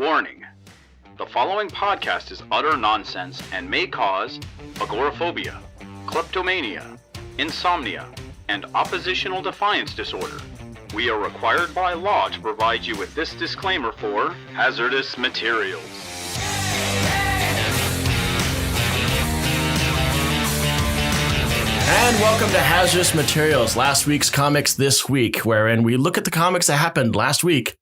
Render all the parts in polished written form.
Warning. The following podcast is utter nonsense and may cause agoraphobia, kleptomania, insomnia, and oppositional defiance disorder. We are required by law to provide you with this disclaimer for hazardous materials. And welcome to Hazardous Materials, last week's comics this week, wherein we look at the comics that happened last week,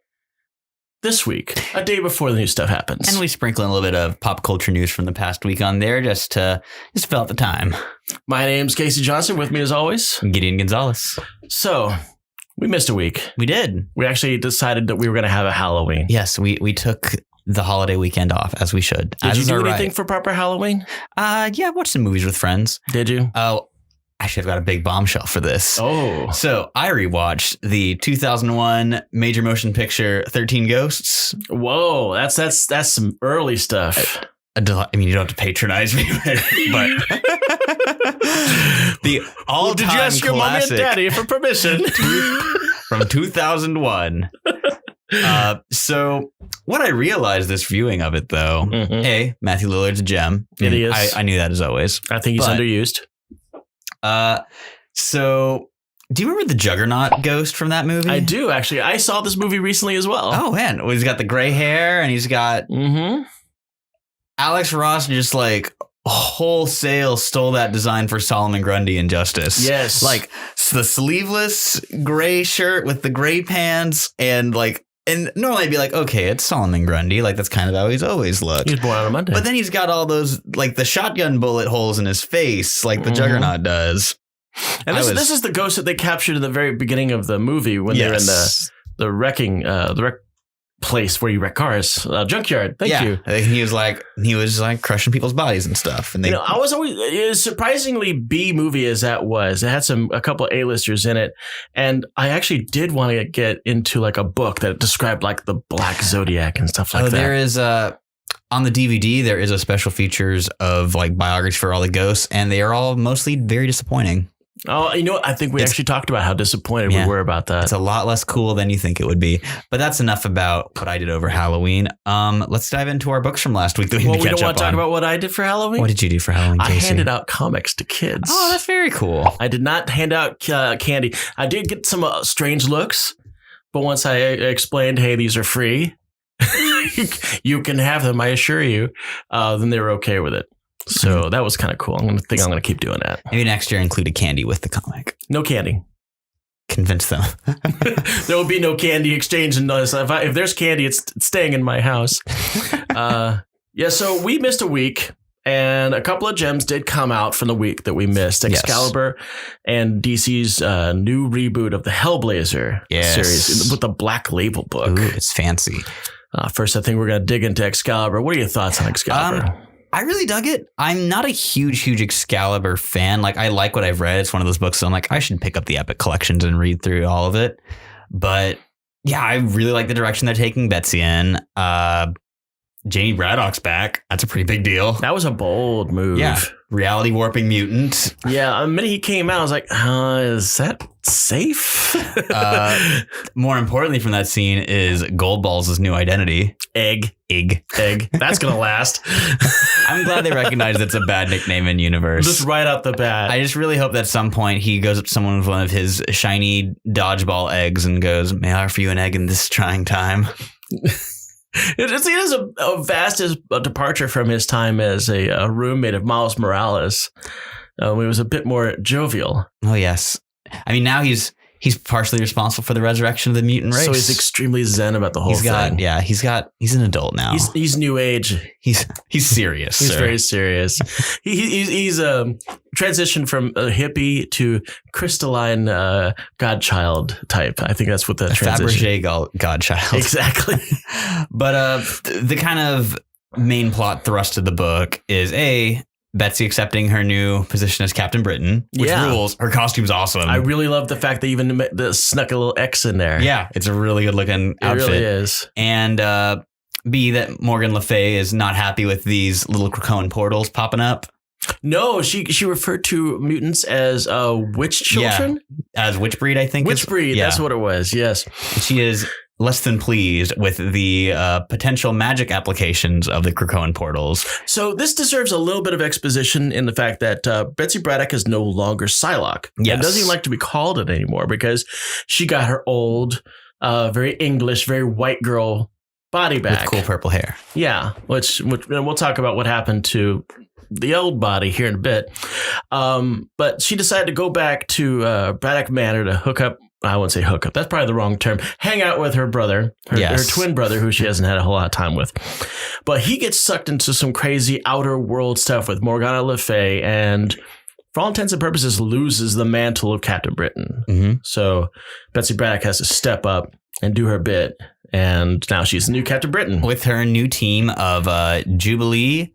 this week, a day before the new stuff happens. And we sprinkle in a little bit of pop culture news from the past week on there just to fill out the time. My name's Casey Johnson, with me as always, Gideon Gonzalez. So, we missed a week. We did. We actually decided that we were going to have a Halloween. Yes, we took the holiday weekend off, as we should. Did you do anything for proper Halloween? Yeah, watched some movies with friends. Did you? Oh, actually, I've got a big bombshell for this. Oh. So I rewatched the 2001 major motion picture 13 Ghosts. Whoa, that's some early stuff. I mean, you don't have to patronize me, but the all-time did you ask your mommy and daddy for permission? From 2001. So what I realized this viewing of it, though, A, Matthew Lillard's a gem. It is. I knew that as always. I think he's underused. So do you remember the Juggernaut Ghost from that movie? I do, actually. I saw this movie recently as well. Oh, man. Well, he's got the gray hair and he's got Alex Ross just like wholesale stole that design for Solomon Grundy in Justice. Yes. Like the sleeveless gray shirt with the gray pants and normally I'd be like, okay, it's Solomon Grundy. Like, that's kind of how he's always looked. He was born on a Monday. But then he's got all those, like, the shotgun bullet holes in his face, like the Juggernaut does. And this is the ghost that they captured in the very beginning of the movie when they're in the wrecking, the wreck place where you wreck cars, junkyard. Thank you. He was like crushing people's bodies and stuff. And I was always surprisingly B movie as that was. It had a couple of A-listers in it, and I actually did want to get into like a book that described like the Black Zodiac and stuff like that. There is on the DVD there is a special features of like biography for all the ghosts, and they are all mostly very disappointing. Oh, you know what? I think we actually talked about how disappointed we were about that. It's a lot less cool than you think it would be. But that's enough about what I did over Halloween. Let's dive into our books from last week that we need to catch up on. We don't want to talk about what I did for Halloween? What did you do for Halloween, Casey? I handed out comics to kids. Oh, that's very cool. I did not hand out candy. I did get some strange looks, but once I explained, hey, these are free, you can have them, I assure you, then they were okay with it. So that was kind of cool. I'm going to keep doing that. Maybe next year include a candy with the comic. No candy. Convince them. There will be no candy exchange. If there's candy, it's staying in my house. So we missed a week, and a couple of gems did come out from the week that we missed. Excalibur and DC's new reboot of the Hellblazer series with the Black Label book. Ooh, it's fancy. First, I think we're going to dig into Excalibur. What are your thoughts on Excalibur? I really dug it. I'm not a huge Excalibur fan. Like, I like what I've read. It's one of those books that I'm like, I should pick up the Epic collections and read through all of it. But yeah, I really like the direction they're taking Betsy in. Janie Braddock's back. That's a pretty big deal. That was a bold move. Yeah. Reality warping mutant. Yeah. The minute he came out, I was like, is that safe? More importantly from that scene is Goldballs' new identity. Egg. That's going to last. I'm glad they recognize it's a bad nickname in universe. Just right out the bat. I just really hope that at some point he goes up to someone with one of his shiny dodgeball eggs and goes, may I offer you an egg in this trying time? It is a vast departure from his time as a roommate of Miles Morales. He was a bit more jovial. Oh, yes. I mean, now he's partially responsible for the resurrection of the mutant race. So he's extremely zen about the whole thing. Yeah, he's an adult now. He's new age. He's serious. He's very serious. He's transitioned from a hippie to crystalline godchild type. I think that's what the transition. Fabergé godchild. Exactly. But the kind of main plot thrust of the book is Betsy accepting her new position as Captain Britain, which rules. Her costume's awesome. I really love the fact they even snuck a little X in there. Yeah, it's a really good looking outfit. It really is. And B, that Morgan Le Fay is not happy with these little Krakoan portals popping up. No, she referred to mutants as witch children. Yeah, as witch breed, I think. Witch breed, that's what it was, yes. She is less than pleased with the potential magic applications of the Krakoan portals. So this deserves a little bit of exposition in the fact that Betsy Braddock is no longer Psylocke. Yes. And doesn't even like to be called it anymore because she got her old, very English, very white girl body back. With cool purple hair. Yeah, which and we'll talk about what happened to the old body here in a bit. But she decided to go back to Braddock Manor to hook up. I wouldn't say hook up. That's probably the wrong term. Hang out with her brother, her twin brother, who she hasn't had a whole lot of time with. But he gets sucked into some crazy outer world stuff with Morgana Le Fay and, for all intents and purposes, loses the mantle of Captain Britain. Mm-hmm. So Betsy Braddock has to step up and do her bit. And now she's the new Captain Britain. With her new team of Jubilee,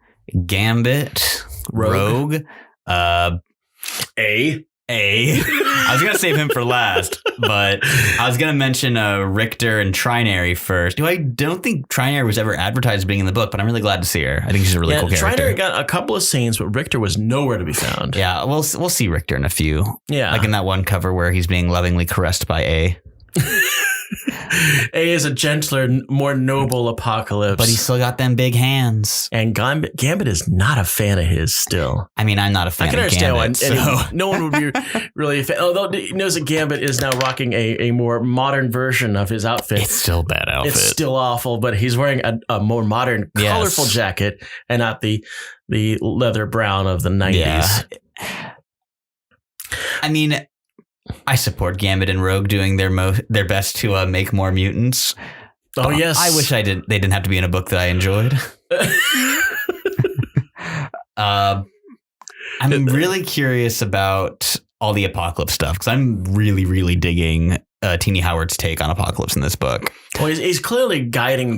Gambit, Rogue, I was going to save him for last, but I was going to mention Richter and Trinary first. I don't think Trinary was ever advertised as being in the book, but I'm really glad to see her. I think she's a really cool character. Trinary got a couple of scenes, but Richter was nowhere to be found. Yeah, we'll see Richter in a few. Yeah. Like in that one cover where he's being lovingly caressed by A. A is a gentler, more noble Apocalypse. But he's still got them big hands. And Gambit is not a fan of his still. I mean, I'm not a fan of Gambit. I can understand why no one would be really a fan. Although he knows that Gambit is now rocking a more modern version of his outfit. It's still a bad outfit. It's still awful, but he's wearing a more modern, colorful jacket and not the leather brown of the 90s. Yeah. I mean, I support Gambit and Rogue doing their best to make more mutants. Oh, yes. I wish they didn't have to be in a book that I enjoyed. I'm really curious about all the Apocalypse stuff because I'm really, really digging Teenie Howard's take on Apocalypse in this book. Well, he's clearly guiding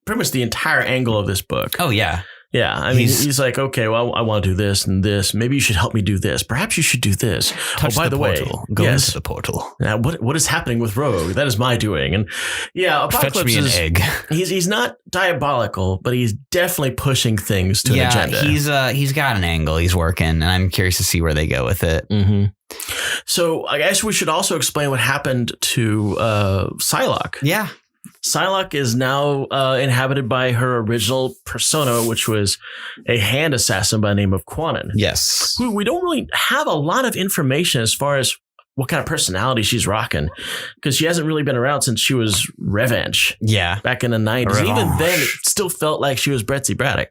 pretty much the entire angle of this book. Oh, yeah. Yeah, I mean, he's like, okay, well, I want to do this and this. Maybe you should help me do this. Perhaps you should do this. Touch by the portal. way, Go into the portal. Now, what is happening with Rogue? That is my doing. And yeah, Apocalypse Fetch me an egg. He's not diabolical, but he's definitely pushing things to an agenda. He's got an angle he's working, and I'm curious to see where they go with it. Mm-hmm. So I guess we should also explain what happened to Psylocke. Yeah. Psylocke is now inhabited by her original persona, which was a hand assassin by the name of Quanon. Yes. Who we don't really have a lot of information as far as what kind of personality she's rocking, because she hasn't really been around since she was Revenge. Yeah. Back in the 90s. Revenge. Even then, it still felt like she was Betsy Braddock.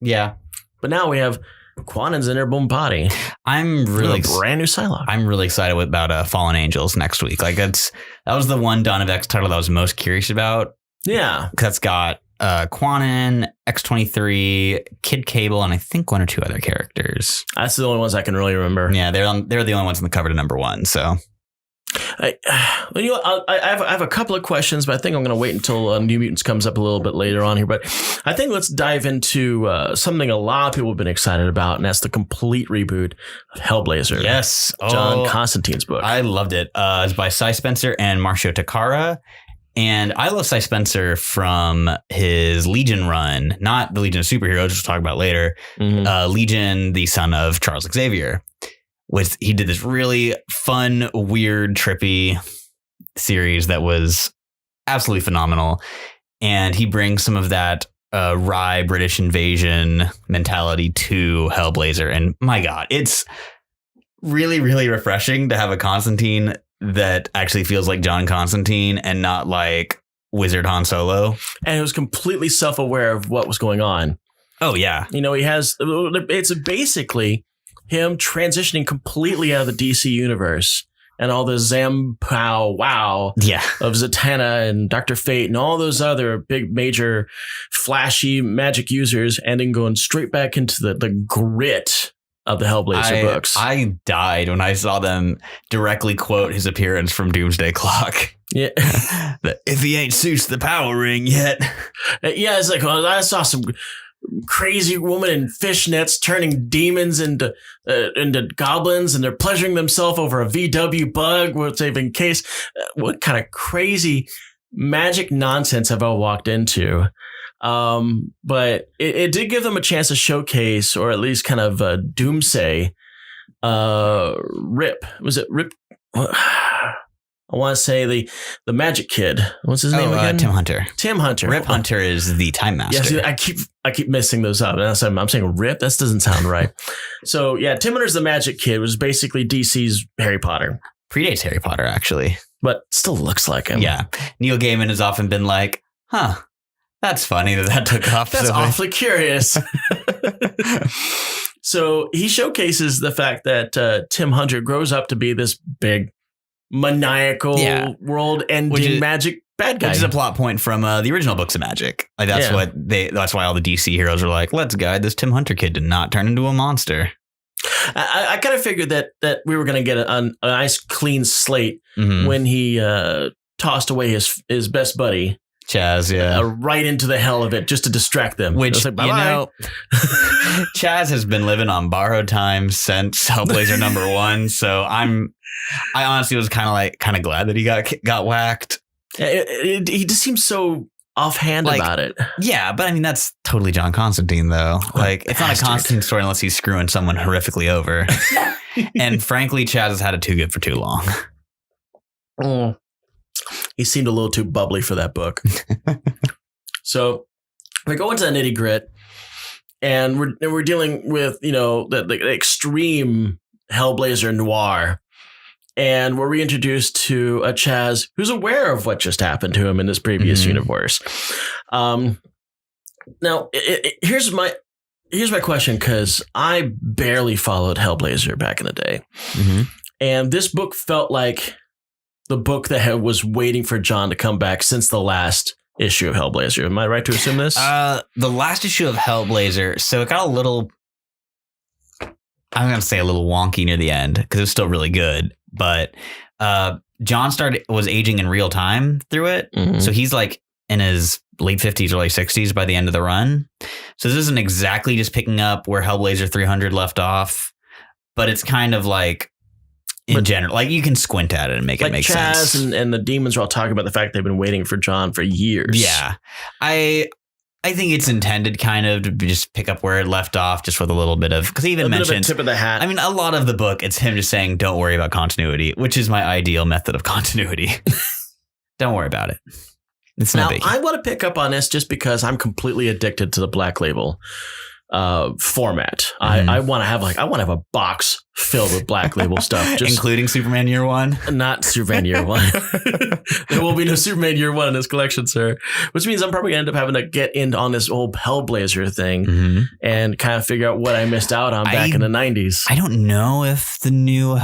Yeah. But now we have Quanon's in her boom body. I'm really brand new Psylocke. I'm really excited about Fallen Angels next week. Like that was the one Dawn of X title that I was most curious about. Yeah, that's got Quanon, X-23, Kid Cable, and I think one or two other characters. That's the only ones I can really remember. Yeah, they're the only ones on the cover to #1. So. I have a couple of questions, but I think I'm going to wait until New Mutants comes up a little bit later on here. But I think let's dive into something a lot of people have been excited about, and that's the complete reboot of Hellblazer. Yes. John Constantine's book. I loved it. It's by Cy Spencer and Marcio Takara. And I love Cy Spencer from his Legion run, not the Legion of Superheroes, which we'll talk about later. Mm-hmm. Legion, the son of Charles Xavier. He did this really fun, weird, trippy series that was absolutely phenomenal. And he brings some of that wry British invasion mentality to Hellblazer. And my God, it's really, really refreshing to have a Constantine that actually feels like John Constantine and not like Wizard Han Solo. And it was completely self-aware of what was going on. Oh, yeah. You know, it's basically him transitioning completely out of the DC universe and all the Zampow wow of Zatanna and Dr. Fate and all those other big, major, flashy magic users, and then going straight back into the grit of the Hellblazer books. I died when I saw them directly quote his appearance from Doomsday Clock. Yeah. If he ain't suits the power ring yet. Yeah, it's like, well, I saw some crazy woman in fishnets turning demons into goblins, and they're pleasuring themselves over a VW bug, which they've encased. What kind of crazy magic nonsense have I walked into? But it did give them a chance to showcase, or at least kind of doomsay Rip. Was it Rip? I want to say the Magic Kid. What's his name again? Tim Hunter. Tim Hunter. Rip Hunter is the Time Master. Yeah, see, I keep messing those up. And I'm saying Rip. That doesn't sound right. So yeah, Tim Hunter's the Magic Kid, which is basically DC's Harry Potter. Predates Harry Potter, actually. But still looks like him. Yeah. Neil Gaiman has often been like, that's funny that took off. That's awfully curious. So he showcases the fact that Tim Hunter grows up to be this big, maniacal, world-ending magic bad guy. Which is a plot point from the original books of magic. Like that's why all the DC heroes are like, let's guide this Tim Hunter kid to not turn into a monster. I kind of figured that we were going to get a nice clean slate when he tossed away his best buddy. Chaz, right into the hell of it just to distract them. Which, like, Chaz has been living on borrowed time since Hellblazer #1. So I honestly was kind of glad that he got whacked. He just seems so offhand about it. Yeah, but I mean, that's totally John Constantine, though. Like, it's not a Constantine story unless he's screwing someone horrifically over. And frankly, Chaz has had it too good for too long. He seemed a little too bubbly for that book. So we go into the nitty grit, and we're dealing with, the extreme Hellblazer noir. And we're reintroduced to a Chaz who's aware of what just happened to him in this previous universe. Now, here's my question, because I barely followed Hellblazer back in the day. And this book felt like the book that was waiting for John to come back since the last issue of Hellblazer. Am I right to assume this? The last issue of Hellblazer, so it got a little, I'm going to say a little wonky near the end, because it was still really good. But John was aging in real time through it. So he's like in his late 50s, early 60s by the end of the run. So this isn't exactly just picking up where Hellblazer 300 left off, but it's kind of like, in general, like, you can squint at it and make it make sense. Chaz and the demons are all talking about the fact they've been waiting for John for years. Yeah. I think it's intended kind of to just pick up where it left off, just with a little bit of, because he even mentioned tip of the hat. I mean, a lot of the book, it's him just saying, don't worry about continuity, which is my ideal method of continuity. Don't worry about it. It's no biggie. I want to pick up on this just because I'm completely addicted to the Black Label format. I want to have a box filled with Black Label stuff, just including Superman Year One. Not Superman Year One. There will be no Superman Year One in this collection, sir. Which means I'm probably gonna end up having to get in on this old Hellblazer thing and kind of figure out what I missed out on back in the 90s. I don't know if the new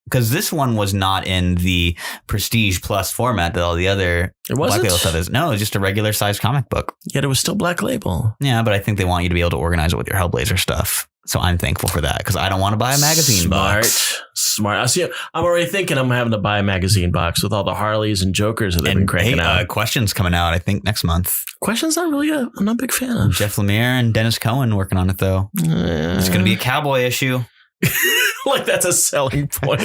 because this one was not in the Prestige Plus format that all the other Black Label stuff is. No, it's just a regular sized comic book. Yet it was still Black Label. Yeah, but I think they want you to be able to organize it with your Hellblazer stuff. So I'm thankful for that, because I don't want to buy a magazine box. Smart. I see. I'm already thinking I'm having to buy a magazine box with all the Harleys and Jokers that they've been cranking out. Question's coming out, I think, next month. Question's not really I'm not a big fan of. Jeff Lemire and Dennis Cohen working on it, though. It's going to be a cowboy issue. Like, that's a selling point.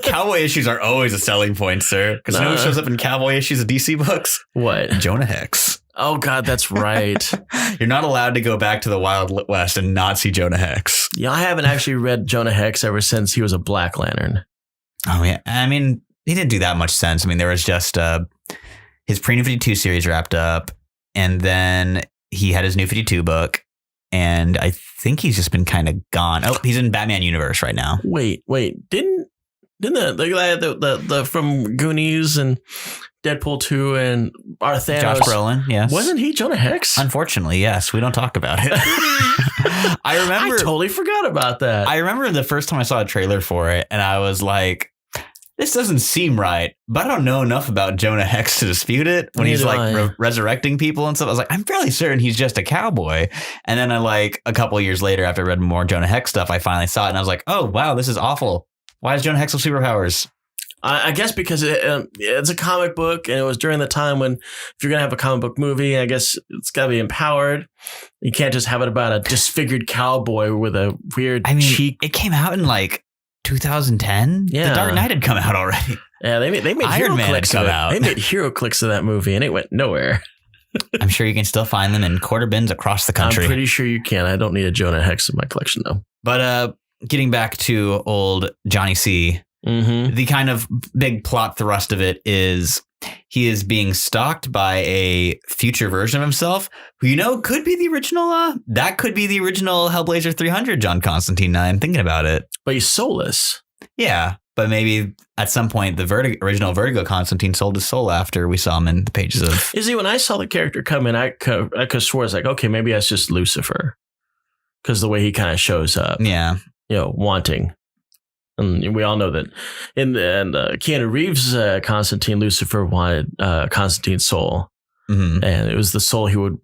Cowboy issues are always a selling point, sir. Because you know who shows up in cowboy issues of DC books? What? Jonah Hex. Oh, God, that's right. You're not allowed to go back to the Wild West and not see Jonah Hex. Yeah, I haven't actually read Jonah Hex ever since he was a Black Lantern. Oh, yeah. I mean, he didn't do that much sense. I mean, there was just his pre-New 52 series wrapped up, and then he had his New 52 book, and I think he's just been kind of gone. Oh, he's in Batman Universe right now. Wait. Didn't the guy the from Goonies and Deadpool 2 and Thanos, Josh Brolin, yes. Wasn't he Jonah Hex? Unfortunately, yes. We don't talk about it. I totally forgot about that. I remember the first time I saw a trailer for it, and I was like, this doesn't seem right, but I don't know enough about Jonah Hex to dispute it. When he's like resurrecting people and stuff, I was like, I'm fairly certain he's just a cowboy. And then a couple of years later, after I read more Jonah Hex stuff, I finally saw it, and I was like, oh, wow, this is awful. Why does Jonah Hex have superpowers? I guess because it's a comic book, and it was during the time when, if you're going to have a comic book movie, I guess it's got to be empowered. You can't just have it about a disfigured cowboy with a weird cheek. It came out in 2010. Yeah. The Dark Knight had come out already. Yeah, they made Iron Man had come out. They made hero clicks of that movie, and it went nowhere. I'm sure you can still find them in quarter bins across the country. I'm pretty sure you can. I don't need a Jonah Hex in my collection, though. But getting back to old Johnny C. The kind of big plot thrust of it is he is being stalked by a future version of himself who, could be the original. That could be the original Hellblazer 300 John Constantine. Now I'm thinking about it. But he's soulless. Yeah. But maybe at some point the original Vertigo Constantine sold his soul after we saw him in the pages of. Is he? When I saw the character come in, I could swear it's like, okay, maybe that's just Lucifer, because the way he kind of shows up. Yeah. Wanting. And we all know that in Keanu Reeves' Constantine, Lucifer wanted Constantine's soul. And it was the soul he would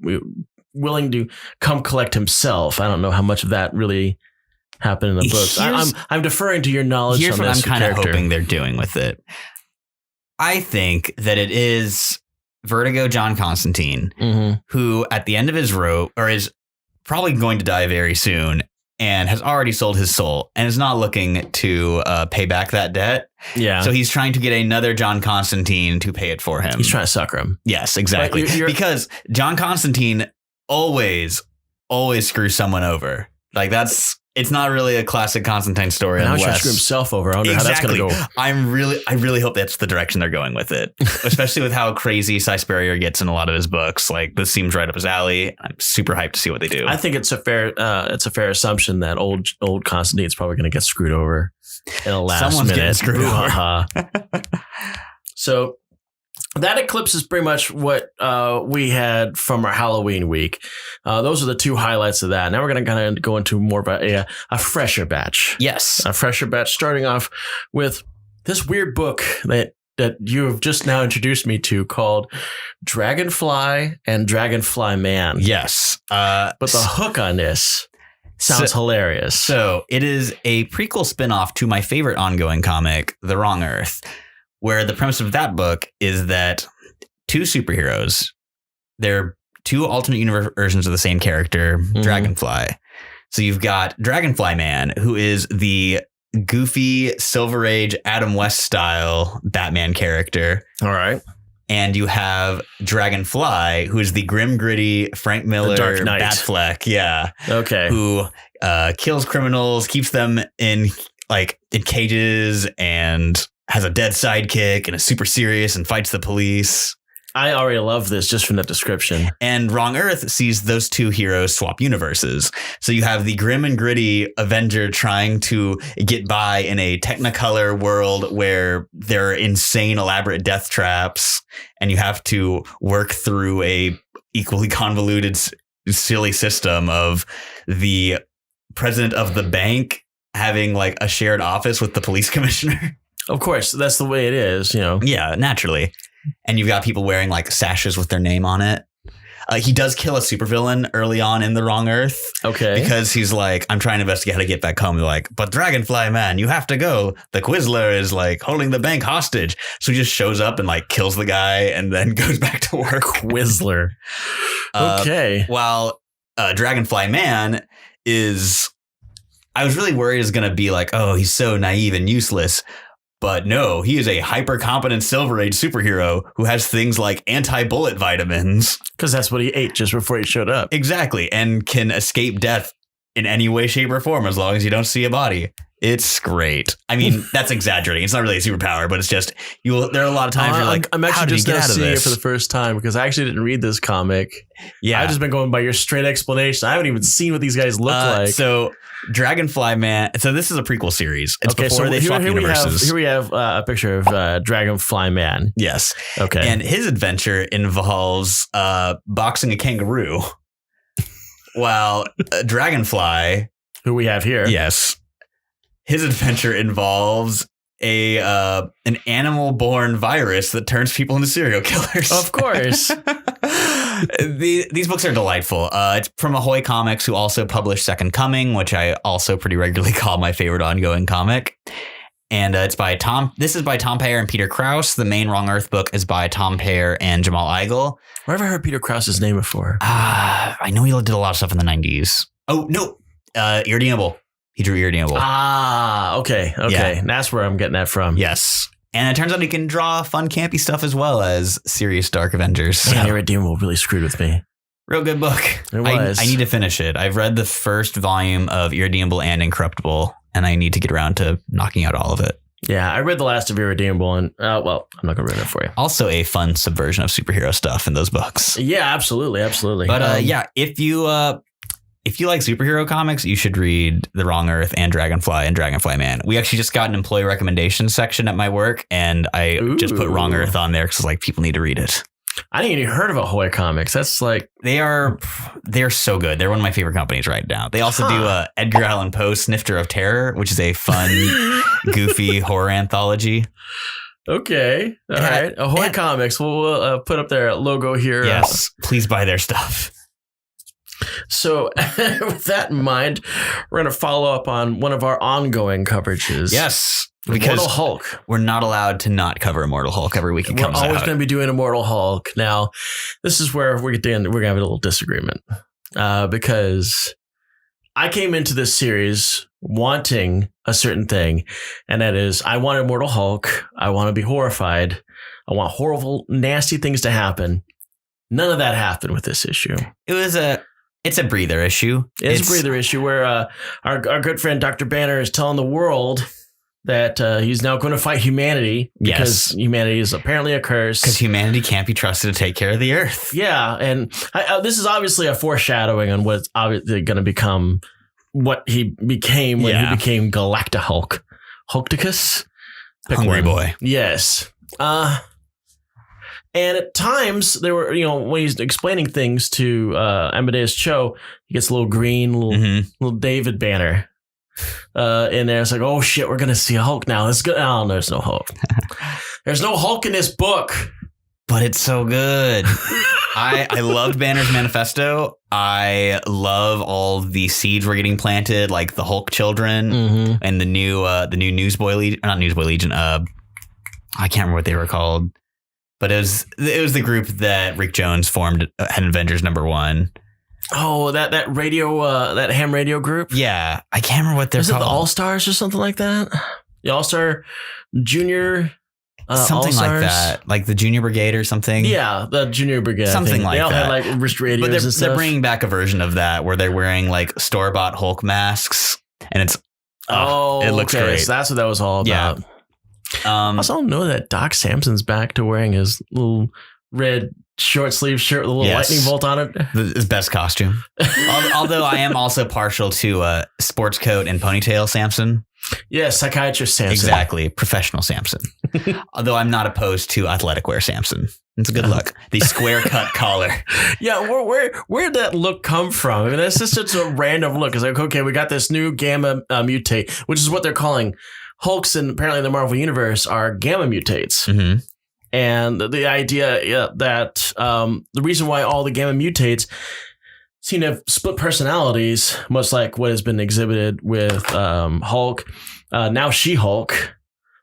willing to come collect himself. I don't know how much of that really happened in the books. I'm deferring to your knowledge. Here's on what this I'm kind of character. hoping they're doing with it. I think that it is Vertigo John Constantine, who at the end of his rope, or is probably going to die very soon, and has already sold his soul and is not looking to pay back that debt. Yeah. So he's trying to get another John Constantine to pay it for him. He's trying to sucker him. Yes, exactly. Because John Constantine always screws someone over. Like it's not really a classic Constantine story. And now he's trying to screw himself over. I wonder how that's going to go. I really hope that's the direction they're going with it, especially with how crazy Cy Spurrier gets in a lot of his books. Like, this seems right up his alley. I'm super hyped to see what they do. I think it's a fair assumption that old Constantine's probably going to get screwed over in a last Someone's minute. getting screwed over. So that eclipses pretty much what we had from our Halloween week. Those are the two highlights of that. Now we're going to kind of go into more of a fresher batch. Yes. A fresher batch, starting off with this weird book that you have just now introduced me to, called Dragonfly and Dragonflyman. Yes. But the hook on this sounds hilarious. So it is a prequel spinoff to my favorite ongoing comic, The Wrong Earth, where the premise of that book is that two superheroes, they're two alternate universe versions of the same character, Dragonfly. So you've got Dragonflyman, who is the goofy Silver Age Adam West style Batman character. All right. And you have Dragonfly, who is the grim, gritty Frank Miller Dark Knight. Batfleck. Yeah. Okay. Who kills criminals, keeps them in cages, and has a dead sidekick and is super serious and fights the police. I already love this just from the description. And Wrong Earth sees those two heroes swap universes. So you have the grim and gritty Avenger trying to get by in a Technicolor world where there are insane, elaborate death traps, and you have to work through a equally convoluted, silly system of the president of the bank having like a shared office with the police commissioner. Of course, that's the way it is, Yeah, naturally. And you've got people wearing like sashes with their name on it. He does kill a supervillain early on in The Wrong Earth. Okay. Because he's like, I'm trying to investigate how to get back home. They're like, but Dragonfly Man, you have to go. The Quizzler is like holding the bank hostage. So he just shows up and like kills the guy and then goes back to work. Quizzler. Okay. While Dragonfly Man is, I was really worried is going to be like, oh, he's so naive and useless. But no, he is a hyper-competent Silver Age superhero who has things like anti-bullet vitamins. Because that's what he ate just before he showed up. Exactly. And can escape death in any way, shape, or form as long as you don't see a body. It's great. I mean, that's exaggerating. It's not really a superpower, but it's just, there are a lot of times you're like, I'm actually how did just he get out of seeing this? it for the first time because I actually didn't read this comic. Yeah. I've just been going by your straight explanation. I haven't even seen what these guys look like. So Dragonfly Man. So this is a prequel series. It's before they swap universes. Here we have a picture of Dragonfly Man. Yes. Okay. And his adventure involves boxing a kangaroo, while Dragonfly, who we have here, yes, his adventure involves an animal-born virus that turns people into serial killers. Of course. These books are delightful. It's from Ahoy Comics, who also publish Second Coming, which I also pretty regularly call my favorite ongoing comic. And it's by Tom. This is by Tom Payer and Peter Krause. The main Wrong Earth book is by Tom Payer and Jamal Eigel. Where have I heard Peter Krause's name before? I know he did a lot of stuff in the 90s. Oh, no. Irredeemable. He drew Irredeemable. Okay. Yeah. That's where I'm getting that from. Yes. And it turns out he can draw fun, campy stuff as well as serious Dark Avengers. Man, Irredeemable really screwed with me. Real good book. It was. I need to finish it. I've read the first volume of Irredeemable and Incorruptible, and I need to get around to knocking out all of it. Yeah, I read the last of Irredeemable, and well, I'm not gonna ruin it for you. Also, a fun subversion of superhero stuff in those books. Yeah, absolutely. But yeah, if you like superhero comics, you should read The Wrong Earth and Dragonfly and Dragonflyman. We actually just got an employee recommendation section at my work, and I just put Wrong Earth on there because like people need to read it. I didn't even heard of Ahoy Comics. That's like they're so good. They're one of my favorite companies right now. They also do Edgar Allan Poe Snifter of Terror, which is a fun, goofy horror anthology. Okay, all right. Ahoy Comics. We'll put up their logo here. Yes, please buy their stuff. So with that in mind, we're going to follow up on one of our ongoing coverages. Yes. Because Immortal Hulk. We're not allowed to not cover Immortal Hulk every week it comes out. We're always going to be doing Immortal Hulk. Now, this is where we're going to have a little disagreement because I came into this series wanting a certain thing, and that is I want Immortal Hulk. I want to be horrified. I want horrible, nasty things to happen. None of that happened with this issue. It's a breather issue. It's a breather issue where our good friend Dr. Banner is telling the world that he's now going to fight humanity because humanity is apparently a curse. Because humanity can't be trusted to take care of the earth. Yeah, and this is obviously a foreshadowing on what's obviously going to become what he became when he became Galacta Hulk. Hulkticus? Hungry boy. Yes. And at times, there were, when he's explaining things to Amadeus Cho, he gets a little green, little David Banner in there. It's like, oh shit, we're gonna see Hulk now. It's good. Oh, there's no Hulk. There's no Hulk in this book, but it's so good. I loved Banner's manifesto. I love all the seeds we're getting planted, like the Hulk children and the new Newsboy Legion, not Newsboy Legion. I can't remember what they were called. But it was the group that Rick Jones formed at Avengers #1. Oh, that radio, that ham radio group? Yeah. I can't remember what they're called. Is it the All-Stars or something like that? The All-Star Junior something All-Stars? like that. Like the Junior Brigade or something? Yeah, the Junior Brigade. Something like that. They all had like wrist radios and stuff. They're bringing back a version of that where they're wearing like store-bought Hulk masks. And it's... it looks great. So that's what that was all about. Yeah. I also know that Doc Samson's back to wearing his little red short sleeve shirt with a little lightning bolt on it. His best costume. Although I am also partial to sports coat and ponytail Samson. Yes, psychiatrist Samson. Exactly. Professional Samson. Although I'm not opposed to athletic wear Samson. It's a good look. The square cut collar. Yeah, where'd that look come from? I mean, that's just such a random look. It's like, okay, we got this new gamma mutate, which is what they're calling Hulks, and apparently in the Marvel Universe are gamma mutates. Mm-hmm. And the idea that the reason why all the gamma mutates seem to have split personalities, much like what has been exhibited with Hulk, now She-Hulk,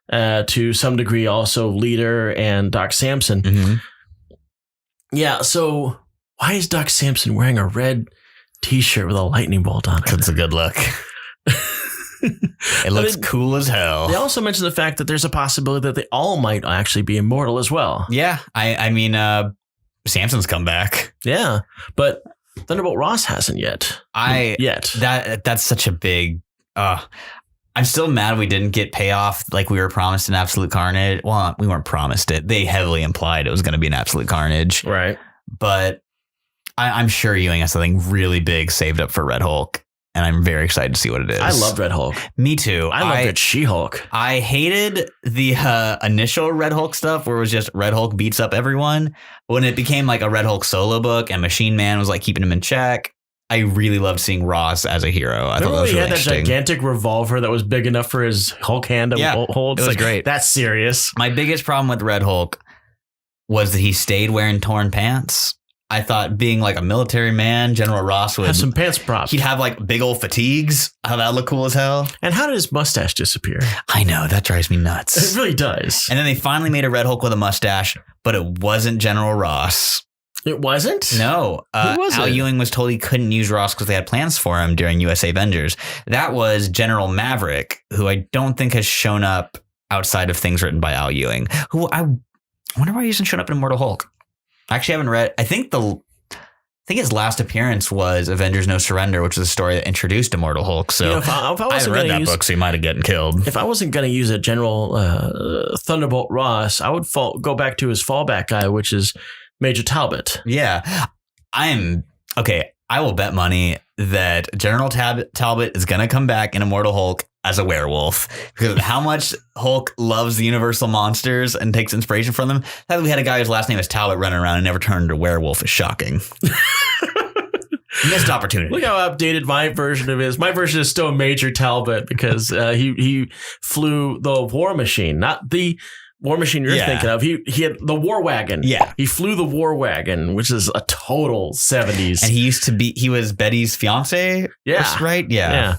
to some degree also Leader and Doc Samson. Mm-hmm. Yeah, so why is Doc Samson wearing a red t-shirt with a lightning bolt on it? It's a good look. It looks cool as hell. They also mentioned the fact that there's a possibility that they all might actually be immortal as well. Yeah, I mean, Samson's come back. Yeah, but Thunderbolt Ross hasn't yet. That's such a big. I'm still mad we didn't get payoff like we were promised in Absolute Carnage. Well, we weren't promised it. They heavily implied it was going to be an Absolute Carnage. Right. But I'm sure Ewing has something really big saved up for Red Hulk. And I'm very excited to see what it is. I loved Red Hulk. Me too. I loved She-Hulk. I hated the initial Red Hulk stuff where it was just Red Hulk beats up everyone. When it became like a Red Hulk solo book and Machine Man was like keeping him in check, I really loved seeing Ross as a hero. I thought that was really interesting. He had that gigantic revolver that was big enough for his Hulk hand to hold. It was great. That's serious. My biggest problem with Red Hulk was that he stayed wearing torn pants. I thought being like a military man, General Ross would have some pants props. He'd have like big old fatigues. How that look cool as hell. And how did his mustache disappear? I know, that drives me nuts. It really does. And then they finally made a Red Hulk with a mustache, but it wasn't General Ross. It wasn't? No. Who was Al it? Ewing was told he couldn't use Ross because they had plans for him during USA Avengers. That was General Maverick, who I don't think has shown up outside of things written by Al Ewing. Who I wonder why he hasn't shown up in Immortal Hulk. I actually haven't read. I think think his last appearance was Avengers No Surrender, which was a story that introduced Immortal Hulk. So if I I haven't read that book, so he might have gotten killed. If I wasn't going to use a general Thunderbolt Ross, I would go back to his fallback guy, which is Major Talbot. Yeah. Okay. I will bet money that General Talbot is going to come back in Immortal Hulk as a werewolf, because of how much Hulk loves the Universal monsters and takes inspiration from them. That we had a guy whose last name is Talbot running around and never turned into a werewolf is shocking. Missed opportunity. Look how updated my version of it is. My version is still Major Talbot because he flew the War Machine, not the War Machine you're thinking of. He had the War Wagon. Yeah. He flew the War Wagon, which is a total 70s. And he was Betty's fiance. Yeah. Right? Yeah.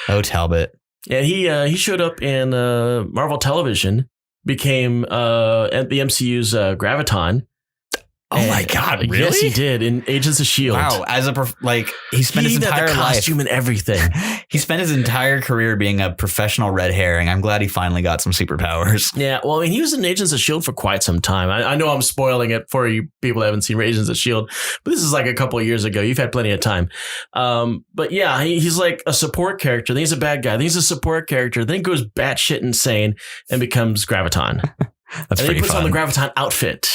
Oh, Talbot. And he showed up in Marvel Television, became at the MCU's Graviton. Oh my God! Really? Yes, he did in Agents of S.H.I.E.L.D. Wow! He spent his entire costume life and everything. He spent his entire career being a professional red herring. I'm glad he finally got some superpowers. Yeah, well, I mean, he was in Agents of S.H.I.E.L.D. for quite some time. I know I'm spoiling it for you people that haven't seen Agents of S.H.I.E.L.D., but this is like a couple of years ago. You've had plenty of time. But yeah, he's like a support character. Then he's a bad guy. Then he's a support character. Then he goes batshit insane and becomes Graviton. That's and pretty he puts fun. on the Graviton outfit.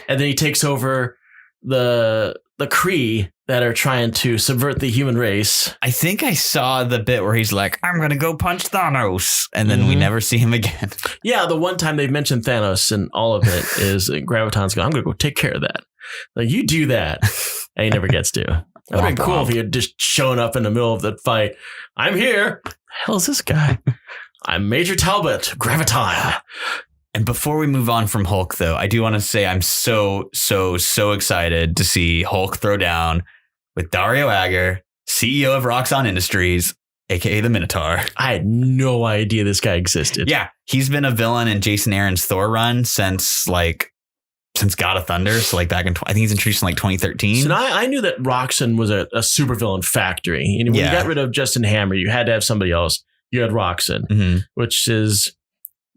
And then he takes over the Kree that are trying to subvert the human race. I think I saw the bit where he's like, I'm going to go punch Thanos. And then we never see him again. Yeah, the one time they've mentioned Thanos and all of it is Graviton's going, I'm going to go take care of that. Like, you do that. And he never gets to. That would have been cool if he had just shown up in the middle of the fight. I'm here. The hell is this guy? I'm Major Talbot, Graviton. And before we move on from Hulk, though, I do want to say I'm so excited to see Hulk throw down with Dario Agger, CEO of Roxxon Industries, a.k.a. the Minotaur. I had no idea this guy existed. Yeah, he's been a villain in Jason Aaron's Thor run since God of Thunder. So back in, I think he's introduced in 2013. So I knew that Roxxon was a supervillain factory. And when you got rid of Justin Hammer, you had to have somebody else. You had Roxxon, which is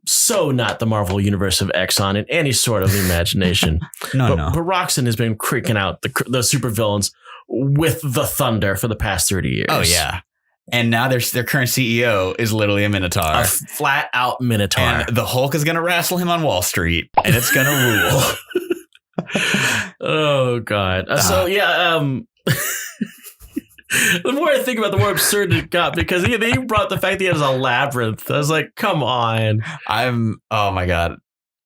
so not the Marvel universe of Exxon in any sort of imagination. No. But Roxxon has been creaking out the supervillains with the Thunder for the past 30 years. Oh, yeah. And now their current CEO is literally a Minotaur. A flat out Minotaur. And the Hulk is going to wrestle him on Wall Street, and it's going to rule. Oh, God. So, yeah. The more I think about it, the more absurd it got, because they brought the fact that he has a labyrinth. I was like, come on. Oh my God.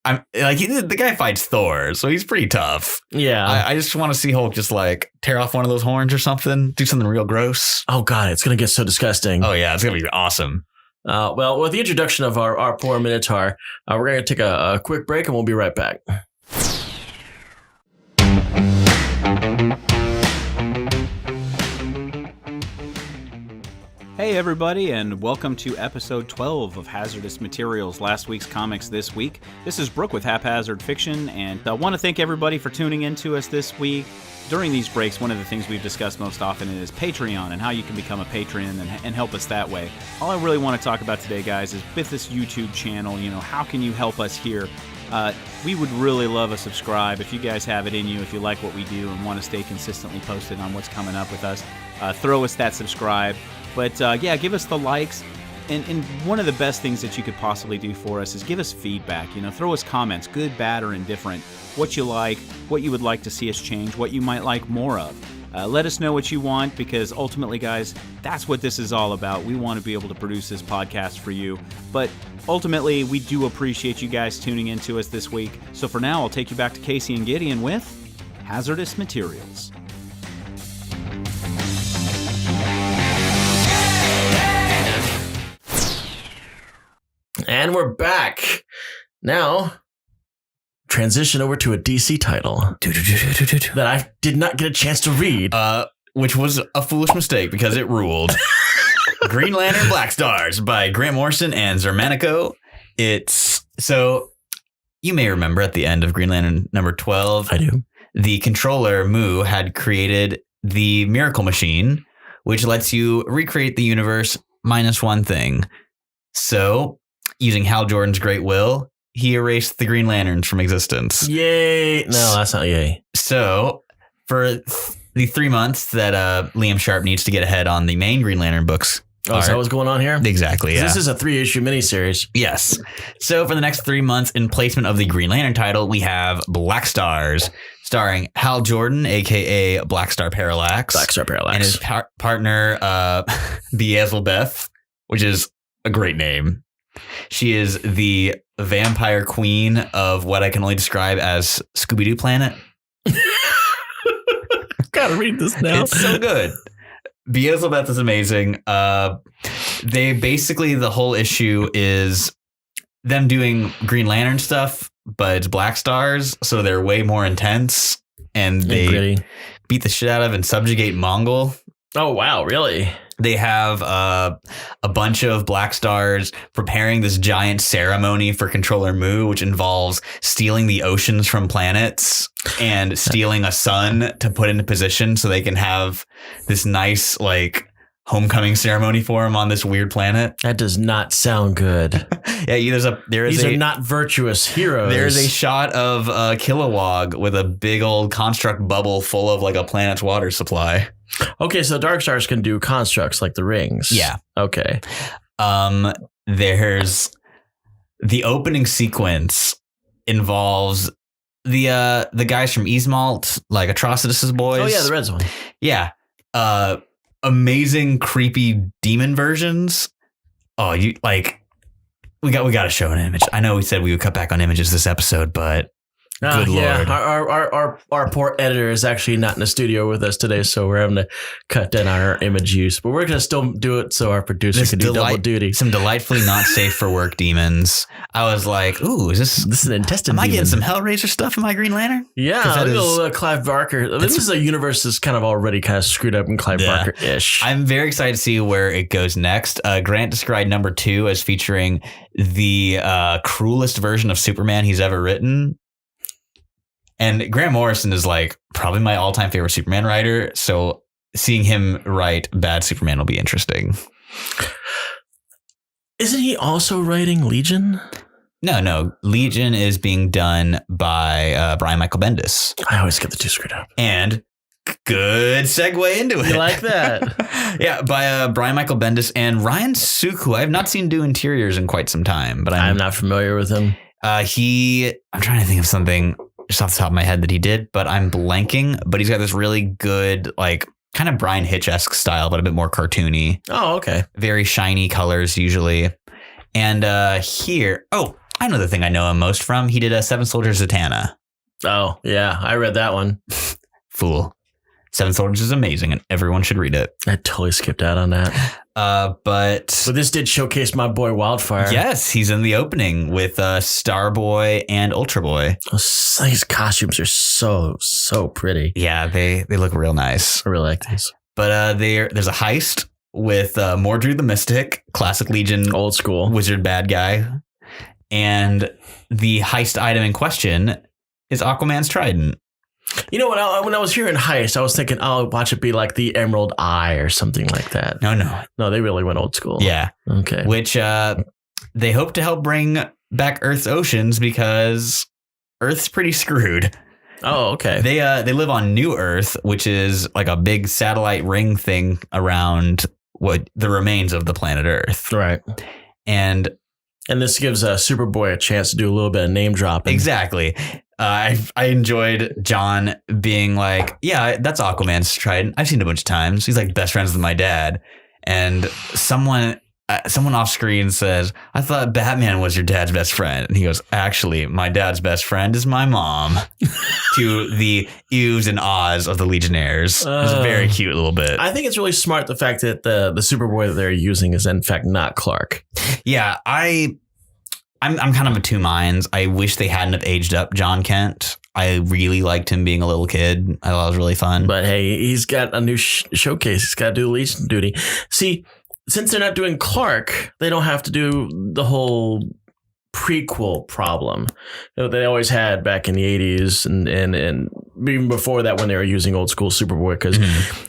The guy fights Thor, so he's pretty tough. Yeah. I just want to see Hulk just tear off one of those horns or something, do something real gross. Oh God, it's going to get so disgusting. Oh yeah, it's going to be awesome. Well, with the introduction of our poor Minotaur, we're going to take a quick break and we'll be right back. Hey everybody, and welcome to episode 12 of Hazardous Materials, last week's comics this week. This is Brooke with Haphazard Fiction, and I want to thank everybody for tuning in to us this week. During these breaks, one of the things we've discussed most often is Patreon and how you can become a patron and help us that way. All I really want to talk about today, guys, is with this YouTube channel, how can you help us here? We would really love a subscribe. If you guys have it in you, if you like what we do and want to stay consistently posted on what's coming up with us, throw us that subscribe. But give us the likes. And one of the best things that you could possibly do for us is give us feedback. Throw us comments, good, bad, or indifferent. What you like, what you would like to see us change, what you might like more of. Let us know what you want, because ultimately, guys, that's what this is all about. We want to be able to produce this podcast for you. But ultimately, we do appreciate you guys tuning in to us this week. So for now, I'll take you back to Casey and Gideon with Hazardous Materials. And we're back. Now, transition over to a DC title that I did not get a chance to read. Which was a foolish mistake because it ruled. Green Lantern Blackstars by Grant Morrison and Zermanico. So you may remember at the end of Green Lantern number 12. I do. The controller, Mu, had created the Miracle Machine, which lets you recreate the universe minus one thing. So, using Hal Jordan's great will, he erased the Green Lanterns from existence. Yay. No, that's not yay. So, for the 3 months that Liam Sharp needs to get ahead on the main Green Lantern books. Oh, is that what's going on here? Exactly. Yeah. This is a 3-issue miniseries. Yes. So for the next 3 months, in placement of the Green Lantern title, we have Blackstars, starring Hal Jordan, aka Blackstar Parallax. Blackstar Parallax. And his partner, Beelzebeth, which is a great name. She is the vampire queen of what I can only describe as Scooby-Doo Planet. Gotta read this now. It's so good. Beelzebeth is amazing. They basically, the whole issue is them doing Green Lantern stuff, but it's Blackstars, so they're way more intense, and they beat the shit out of and subjugate Mongol. Oh, wow, really? They have a bunch of Blackstars preparing this giant ceremony for Controller Mu, which involves stealing the oceans from planets and stealing a sun to put into position so they can have this nice, like, homecoming ceremony for him on this weird planet. That does not sound good. Yeah, these are not virtuous heroes. There's a shot of Kilowog with a big old construct bubble full of like a planet's water supply. Okay, so Dark Stars can do constructs like the rings. Yeah. Okay. There's the opening sequence involves the guys from Eastmalt, like Atrocitus' boys. Oh yeah, the Reds one. Yeah. Amazing creepy demon versions. Oh, we got to show an image. I know we said we would cut back on images this episode, but good Lord. Our poor editor is actually not in the studio with us today, so we're having to cut down on our image use. But we're going to still do it so our producer can do double duty. Some delightfully not safe for work demons. I was like, ooh, is this an intestine Am I demon. getting some Hellraiser stuff in my Green Lantern? Yeah, a little Clive Barker. This is a universe that's kind of already kind of screwed up in Clive Barker-ish. I'm very excited to see where it goes next. Grant described number 2 as featuring the cruelest version of Superman he's ever written. And Grant Morrison is like probably my all-time favorite Superman writer. So seeing him write bad Superman will be interesting. Isn't he also writing Legion? No. Legion is being done by Brian Michael Bendis. I always get the two screwed up. And good segue into it. You like that? Yeah, by Brian Michael Bendis and Ryan Sook, who I have not seen do interiors in quite some time. But I'm not familiar with him. I'm trying to think of something just off the top of my head that he did, but I'm blanking. But he's got this really good, like, kind of Brian Hitch-esque style, but a bit more cartoony. Oh, okay. Very shiny colors usually. And here, I know the thing I know him most from. He did Seven Soldiers of Zatanna. Oh, yeah. I read that one. Fool. Seven Soldiers is amazing and everyone should read it. I totally skipped out on that. But this did showcase my boy Wildfire. Yes, he's in the opening with Starboy and Ultra Boy. His costumes are so pretty. Yeah, they look real nice. I really like these. But there's a heist with Mordred the Mystic, classic Legion, old school wizard bad guy, and the heist item in question is Aquaman's trident. You know what? When I was hearing heist, I was thinking, watch it be like the Emerald Eye or something like that. No, they really went old school. Yeah. Okay. Which they hope to help bring back Earth's oceans because Earth's pretty screwed. Oh, okay. They live on New Earth, which is like a big satellite ring thing around what the remains of the planet Earth. Right. And this gives Superboy a chance to do a little bit of name dropping. Exactly. I enjoyed John being like, yeah, that's Aquaman's trident. I've seen it a bunch of times. He's like best friends with my dad. And someone off screen says, I thought Batman was your dad's best friend. And he goes, actually, my dad's best friend is my mom. To the ews and ahs of the Legionnaires. It's a very cute little bit. I think it's really smart the fact that the Superboy that they're using is in fact not Clark. Yeah, I'm kind of of two minds. I wish they hadn't have aged up John Kent. I really liked him being a little kid. I thought it was really fun. But hey, he's got a new showcase. He's got to do Legion duty. See, since they're not doing Clark, they don't have to do the whole prequel problem that they always had back in the 80s and even before that when they were using old school Superboy, because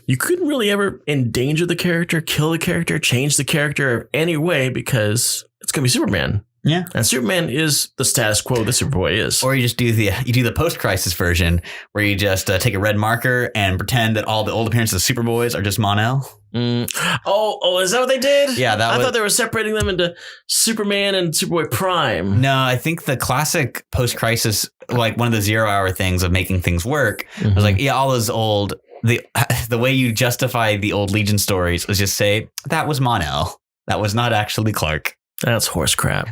you couldn't really ever endanger the character, kill the character, change the character any way because it's going to be Superman. Yeah. And Superman is the status quo that Superboy is. Or you just do the post-crisis version where you just take a red marker and pretend that all the old appearances of Superboys are just Mon-El. Oh, is that what they did? Yeah, I thought they were separating them into Superman and Superboy Prime. No, I think the classic post-crisis, like one of the 0 hour things of making things work, was like, yeah, all those old, the way you justify the old Legion stories was just say, that was Mon-El. That was not actually Clark. That's horse crap.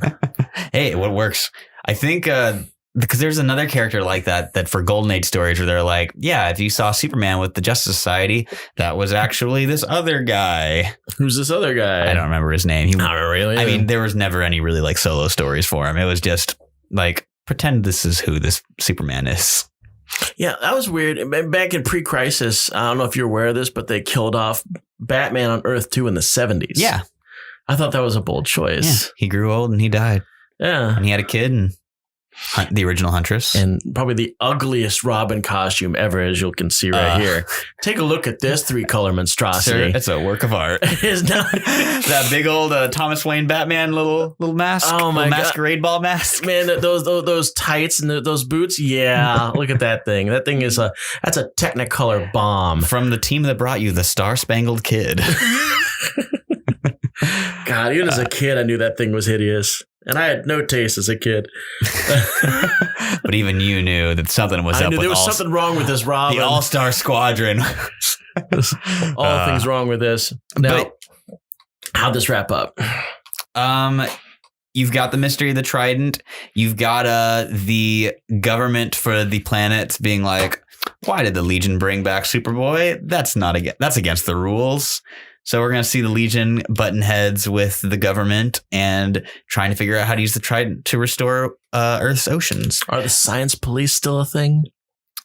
Hey, what works? I think because there's another character like that for Golden Age stories where they're like, yeah, if you saw Superman with the Justice Society, that was actually this other guy. Who's this other guy? I don't remember his name. Not really. I mean, there was never any really like solo stories for him. It was just like, pretend this is who this Superman is. Yeah, that was weird. Back in pre-crisis, I don't know if you're aware of this, but they killed off Batman on Earth 2 in the 70s. Yeah. I thought that was a bold choice. Yeah. He grew old and he died. Yeah. And he had a kid and the original Huntress. And probably the ugliest Robin costume ever, as you can see right here. Take a look at this 3-color monstrosity. It's a work of art. It's not that big old Thomas Wayne Batman little mask. Oh my God. Masquerade ball mask. Man, those tights and those boots. Yeah, look at that thing. That thing is that's a Technicolor bomb. From the team that brought you the Star-Spangled Kid. God, even as a kid, I knew that thing was hideous. And I had no taste as a kid. But even you knew that something was up with there was something wrong with this Robin. The All-Star Squadron. All things wrong with this. Now, how'd this wrap up? You've got the mystery of the Trident. You've got the government for the planet being like, why did the Legion bring back Superboy? That's against the rules. So we're going to see the Legion button heads with the government and trying to figure out how to use the Trident to restore Earth's oceans. Are the science police still a thing?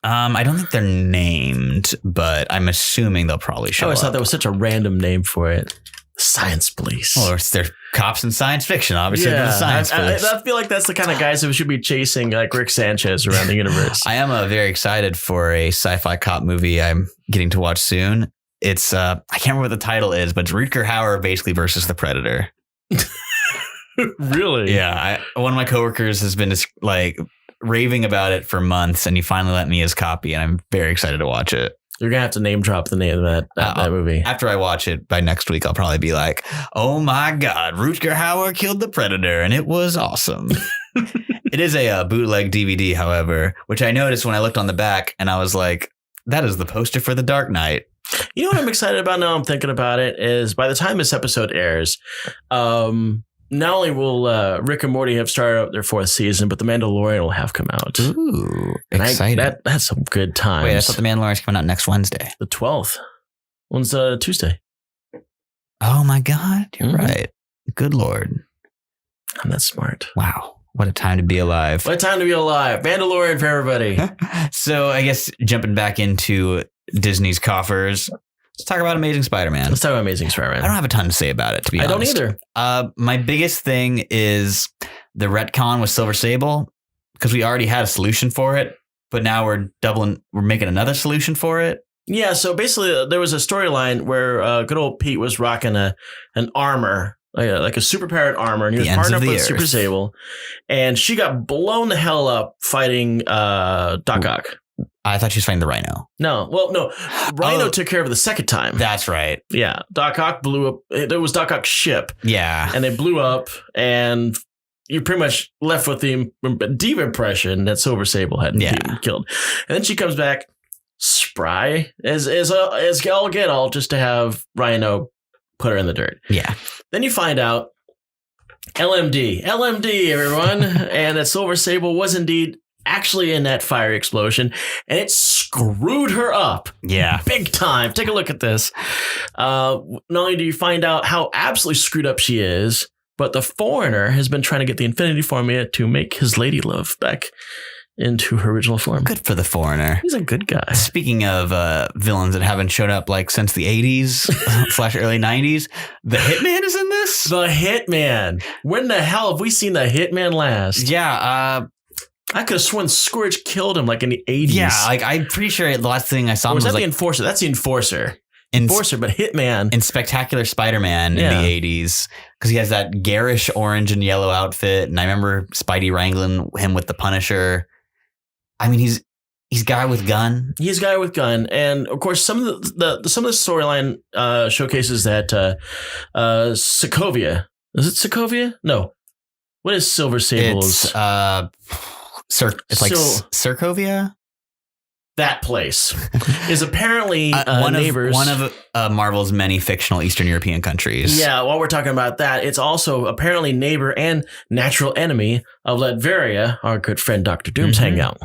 I don't think they're named, but I'm assuming they'll probably show up. I always thought that was such a random name for it. Science police. Well, they're cops in science fiction, obviously. Yeah, the science police. I feel like that's the kind of guys who should be chasing like Rick Sanchez around the universe. I am very excited for a sci-fi cop movie I'm getting to watch soon. It's I can't remember what the title is, but it's Rutger Hauer basically versus the Predator. Really? Yeah. One of my coworkers has been just like raving about it for months, and he finally lent me his copy, and I'm very excited to watch it. You're gonna have to name drop the name of that movie. After I watch it by next week, I'll probably be like, "Oh my God, Rutger Hauer killed the Predator, and it was awesome." It is a bootleg DVD, however, which I noticed when I looked on the back, and I was like, "That is the poster for The Dark Knight." You know what I'm excited about now? I'm thinking about it is by the time this episode airs, not only will Rick and Morty have started up their 4th season, but The Mandalorian will have come out. Ooh, exciting! That's some good times. Wait, I thought The Mandalorian's coming out next Wednesday. The 12th. When's Tuesday? Oh my God, you're right. Good Lord, I'm that smart. Wow. What a time to be alive. What a time to be alive. Mandalorian for everybody. So I guess jumping back into Disney's coffers, let's talk about Amazing Spider-Man. Let's talk about Amazing Spider-Man. I don't have a ton to say about it, to be honest. I don't either. My biggest thing is the retcon with Silver Sable, because we already had a solution for it, but now we're making another solution for it. Yeah, so basically there was a storyline where good old Pete was rocking an armor, like a superpowered armor, and he was partnered up with Super Sable, and she got blown the hell up fighting Doc Ock. I thought she was fighting the Rhino. No. Rhino took care of it the second time. That's right. Yeah. Doc Ock blew up. It was Doc Ock's ship. Yeah. And they blew up, and you're pretty much left with the deep impression that Silver Sable had been killed. And then she comes back spry as all get all, just to have Rhino put her in the dirt. Yeah. Then you find out LMD, everyone, and that Silver Sable was indeed actually in that fire explosion, and it screwed her up. Yeah. Big time. Take a look at this. Not only do you find out how absolutely screwed up she is, but the Foreigner has been trying to get the Infinity Formula to make his lady love back into her original form. Good for the Foreigner. He's a good guy. Speaking of villains that haven't shown up like since the 80s / early 90s, the Hitman is in this? The Hitman. When the hell have we seen the Hitman last? Yeah, I could have sworn Scourge killed him like in the 80s. Yeah, like I'm pretty sure the last thing I saw was was that like the Enforcer? That's the Enforcer. Enforcer, but Hitman. In Spectacular Spider-Man in the 80s, because he has that garish orange and yellow outfit. And I remember Spidey wrangling him with the Punisher. I mean, he's guy with gun. He's guy with gun. And of course, some of the storyline showcases that Sokovia. Is it Sokovia? No. What is Silver Sable's? It's like Sokovia? That place is apparently neighbors. One of Marvel's many fictional Eastern European countries. Yeah, while we're talking about that, it's also apparently neighbor and natural enemy of Latveria, our good friend Dr. Doom's hangout.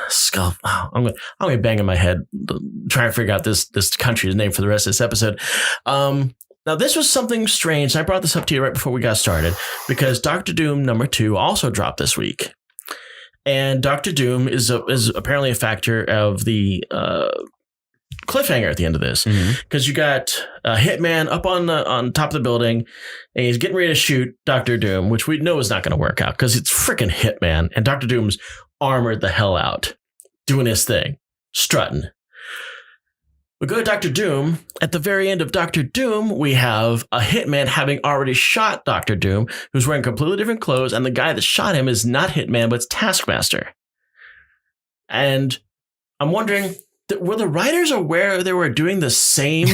Skull. Oh, I'm gonna bang in my head trying to figure out this country's name for the rest of this episode. Now, this was something strange. I brought this up to you right before we got started because Dr. Doom #2 also dropped this week. And Dr. Doom is apparently a factor of the cliffhanger at the end of this, because you got Hitman up on top of the building, and he's getting ready to shoot Dr. Doom, which we know is not going to work out because it's freaking Hitman, and Dr. Doom's armored the hell out, doing his thing, strutting. We go to Dr. Doom. At the very end of Dr. Doom, we have a Hitman having already shot Dr. Doom, who's wearing completely different clothes, and the guy that shot him is not Hitman, but it's Taskmaster. And I'm wondering, were the writers aware they were doing the same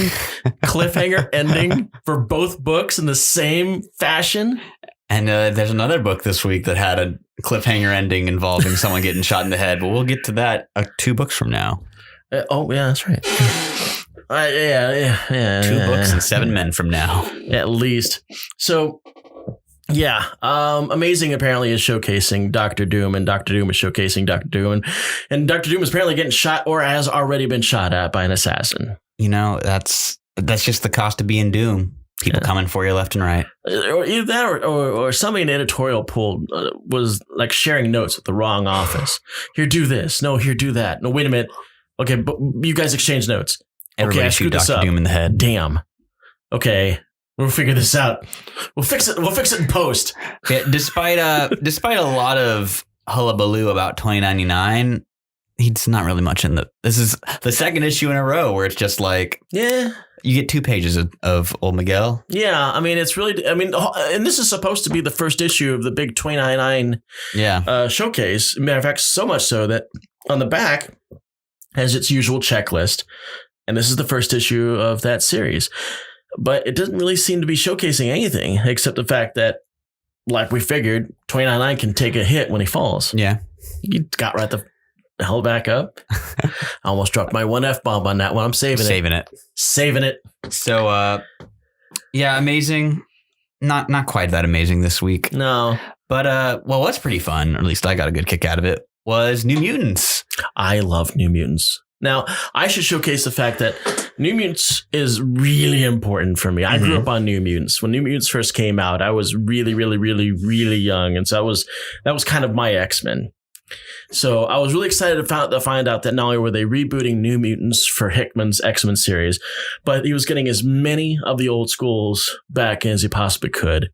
cliffhanger ending for both books in the same fashion? And there's another book this week that had a cliffhanger ending involving someone getting shot in the head, but we'll get to that 2 books from now. Oh, yeah, that's right. Yeah. 2 books and 7 men from now. At least. So, yeah. Amazing apparently is showcasing Dr. Doom, and Dr. Doom is showcasing Dr. Doom. And Dr. Doom is apparently getting shot or has already been shot at by an assassin. You know, that's just the cost of being Doom. People coming for you left and right. Or either that or somebody in the editorial pool was like sharing notes with the wrong office. Here, do this. No, here, do that. No, wait a minute. Okay, but you guys exchange notes. Everybody shoot Dr. Doom in the head. Damn. Okay, we'll figure this out. We'll fix it. We'll fix it in post. Yeah, despite a lot of hullabaloo about 2099, he's not really much in the. This is the second issue in a row where it's just like, you get 2 pages of old Miguel. Yeah, I mean, it's really. I mean, and this is supposed to be the first issue of the big 2099 showcase. Matter of fact, so much so that on the back has its usual checklist. And this is the first issue of that series. But it doesn't really seem to be showcasing anything except the fact that, like we figured, 299 can take a hit when he falls. Yeah. He got right the hell back up. I almost dropped my 1 F-bomb on that one. I'm saving it. Saving it. So, amazing. Not quite that amazing this week. No. But, what's pretty fun, or at least I got a good kick out of it, was New Mutants. I love New Mutants. Now, I should showcase the fact that New Mutants is really important for me. I grew up on New Mutants. When New Mutants first came out, I was really, really, really, really young. And so that was kind of my X-Men. So I was really excited to find out that not only were they rebooting New Mutants for Hickman's X-Men series, but he was getting as many of the old schools back as he possibly could,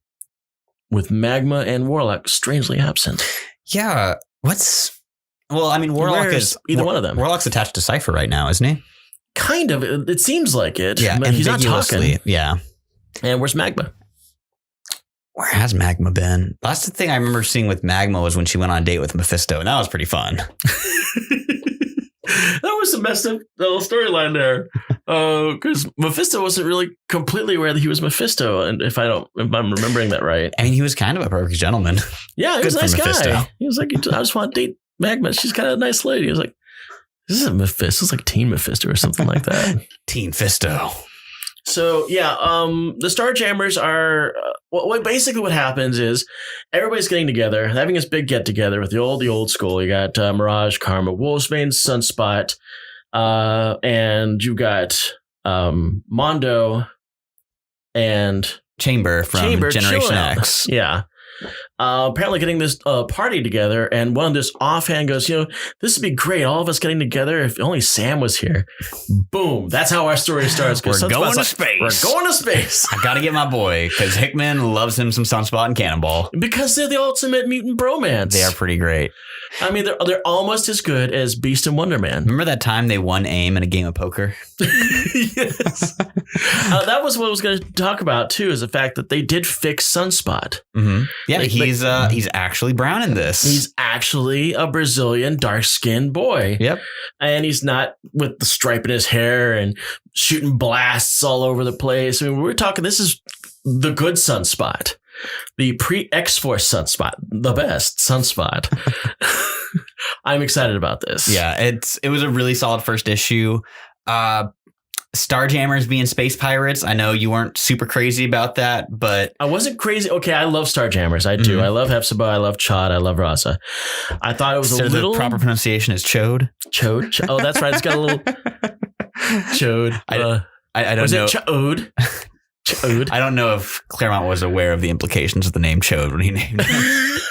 with Magma and Warlock strangely absent. Yeah. Warlock is either one of them. Warlock's attached to Cypher right now, isn't he? Kind of. It seems like it. Yeah, but he's not talking. Yeah. And where's Magma? Where has Magma been? Last thing I remember seeing with Magma was when she went on a date with Mephisto, and that was pretty fun. That was a messed up little storyline there. Because Mephisto wasn't really completely aware that he was Mephisto, and if I'm remembering that right. I mean, he was kind of a perfect gentleman. Yeah, he was a nice guy. He was like, I just want to date Magma. She's kind of a nice lady. He was like, this isn't Mephisto. It's like Teen Mephisto or something like that. Teen Fisto. So, the Starjammers are... basically what happens is everybody's getting together, having this big get-together with the old school. You got Mirage, Karma, Wolfsbane, Sunspot, and you got Mondo and... Chamber from Generation X. Yeah. apparently getting this party together, and one of this offhand goes, this would be great. All of us getting together. If only Sam was here. Boom. That's how our story starts. We're going to space. We're going to space. I got to get my boy because Hickman loves him some Sunspot and Cannonball. Because they're the ultimate mutant bromance. They are pretty great. I mean, they're almost as good as Beast and Wonder Man. Remember that time they won AIM in a game of poker? Yes. That was what I was going to talk about, too, is the fact that they did fix Sunspot. Mm-hmm. Yeah, he's actually brown in this. He's actually a Brazilian dark-skinned boy. Yep. And he's not with the stripe in his hair and shooting blasts all over the place. I mean, we're talking, this is the good Sunspot. The pre-XForce Sunspot, the best Sunspot. I'm excited about this. Yeah, it was a really solid first issue. Starjammers being space pirates. I know you weren't super crazy about that, but I wasn't crazy. Okay, I love Starjammers. I do. Mm-hmm. I love Hephzibah. I love Chod. I love Rasa. I thought it was a little. The proper pronunciation is Chode. Chode. Oh, that's right. It's got a little Chode. I don't know. Was it Chode? Chode. I don't know if Claremont was aware of the implications of the name Chode when he named it.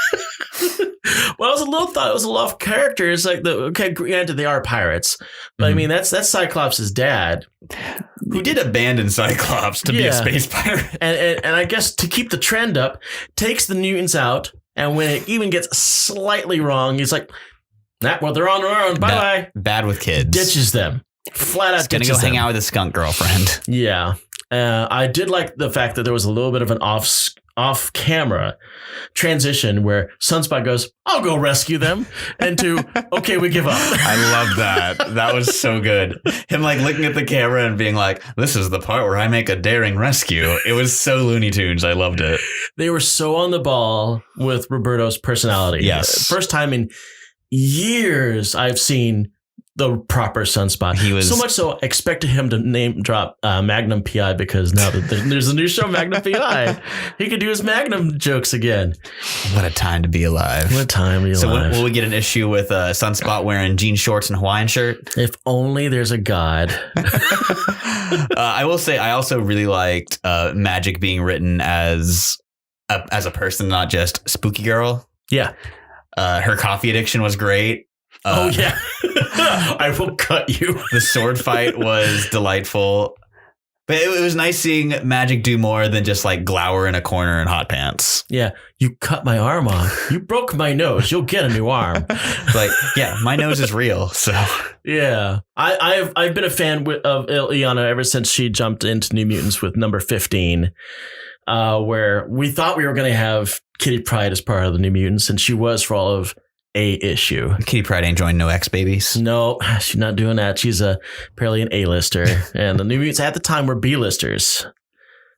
Well, I thought it was a lot of characters. Like granted they are pirates, but I mean that's Cyclops' dad, who did abandon Cyclops to be a space pirate, and I guess to keep the trend up, takes the mutants out, and when it even gets slightly wrong, he's like, well, they're on their own. Bye bye. Bad with kids. Ditches them flat out. He's gonna go hang out with his skunk girlfriend. Yeah, I did like the fact that there was a little bit of an off-camera transition where Sunspot goes, I'll go rescue them, and to, okay, we give up. I love that. That was so good. Him like looking at the camera and being like, this is the part where I make a daring rescue. It was so Looney Tunes. I loved it. They were so on the ball with Roberto's personality. Yes. First time in years I've seen the proper Sunspot. He was so much so expected him to name drop Magnum PI, because now that there's a new show, Magnum PI, he could do his Magnum jokes again. What a time to be alive! What a time to be alive! So will we get an issue with Sunspot wearing jean shorts and Hawaiian shirt? If only there's a god. I will say I also really liked Magic being written as a person, not just spooky girl. Yeah, her coffee addiction was great. Oh yeah. I will cut you. The sword fight was delightful. But it was nice seeing Magic do more than just like glower in a corner in hot pants. Yeah. You cut my arm off. You broke my nose. You'll get a new arm. Like, yeah, my nose is real. So yeah. I've been a fan of Ileana ever since she jumped into New Mutants with number 15, where we thought we were going to have Kitty Pryde as part of the New Mutants, and she was for all of a issue. Kitty Pryde ain't joined no X-Babies. No, she's not doing that. She's apparently an A-lister. And the New Mutants at the time were B-listers.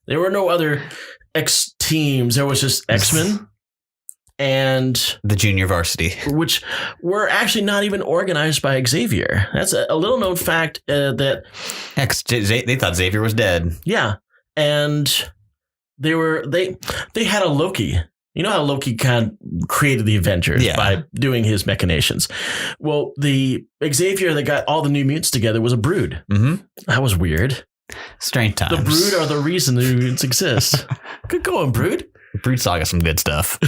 There were no other X teams. There was just X-Men and the junior varsity, which were actually not even organized by Xavier. That's a little known fact that they thought Xavier was dead. Yeah. And they had a Loki. You know how Loki kind of created the Avengers by doing his machinations? Well, the Xavier that got all the New Mutants together was a Brood. Mm-hmm. That was weird. Strange times. The Brood are the reason the New Mutants exist. Good going, Brood. Brood Saga, some good stuff.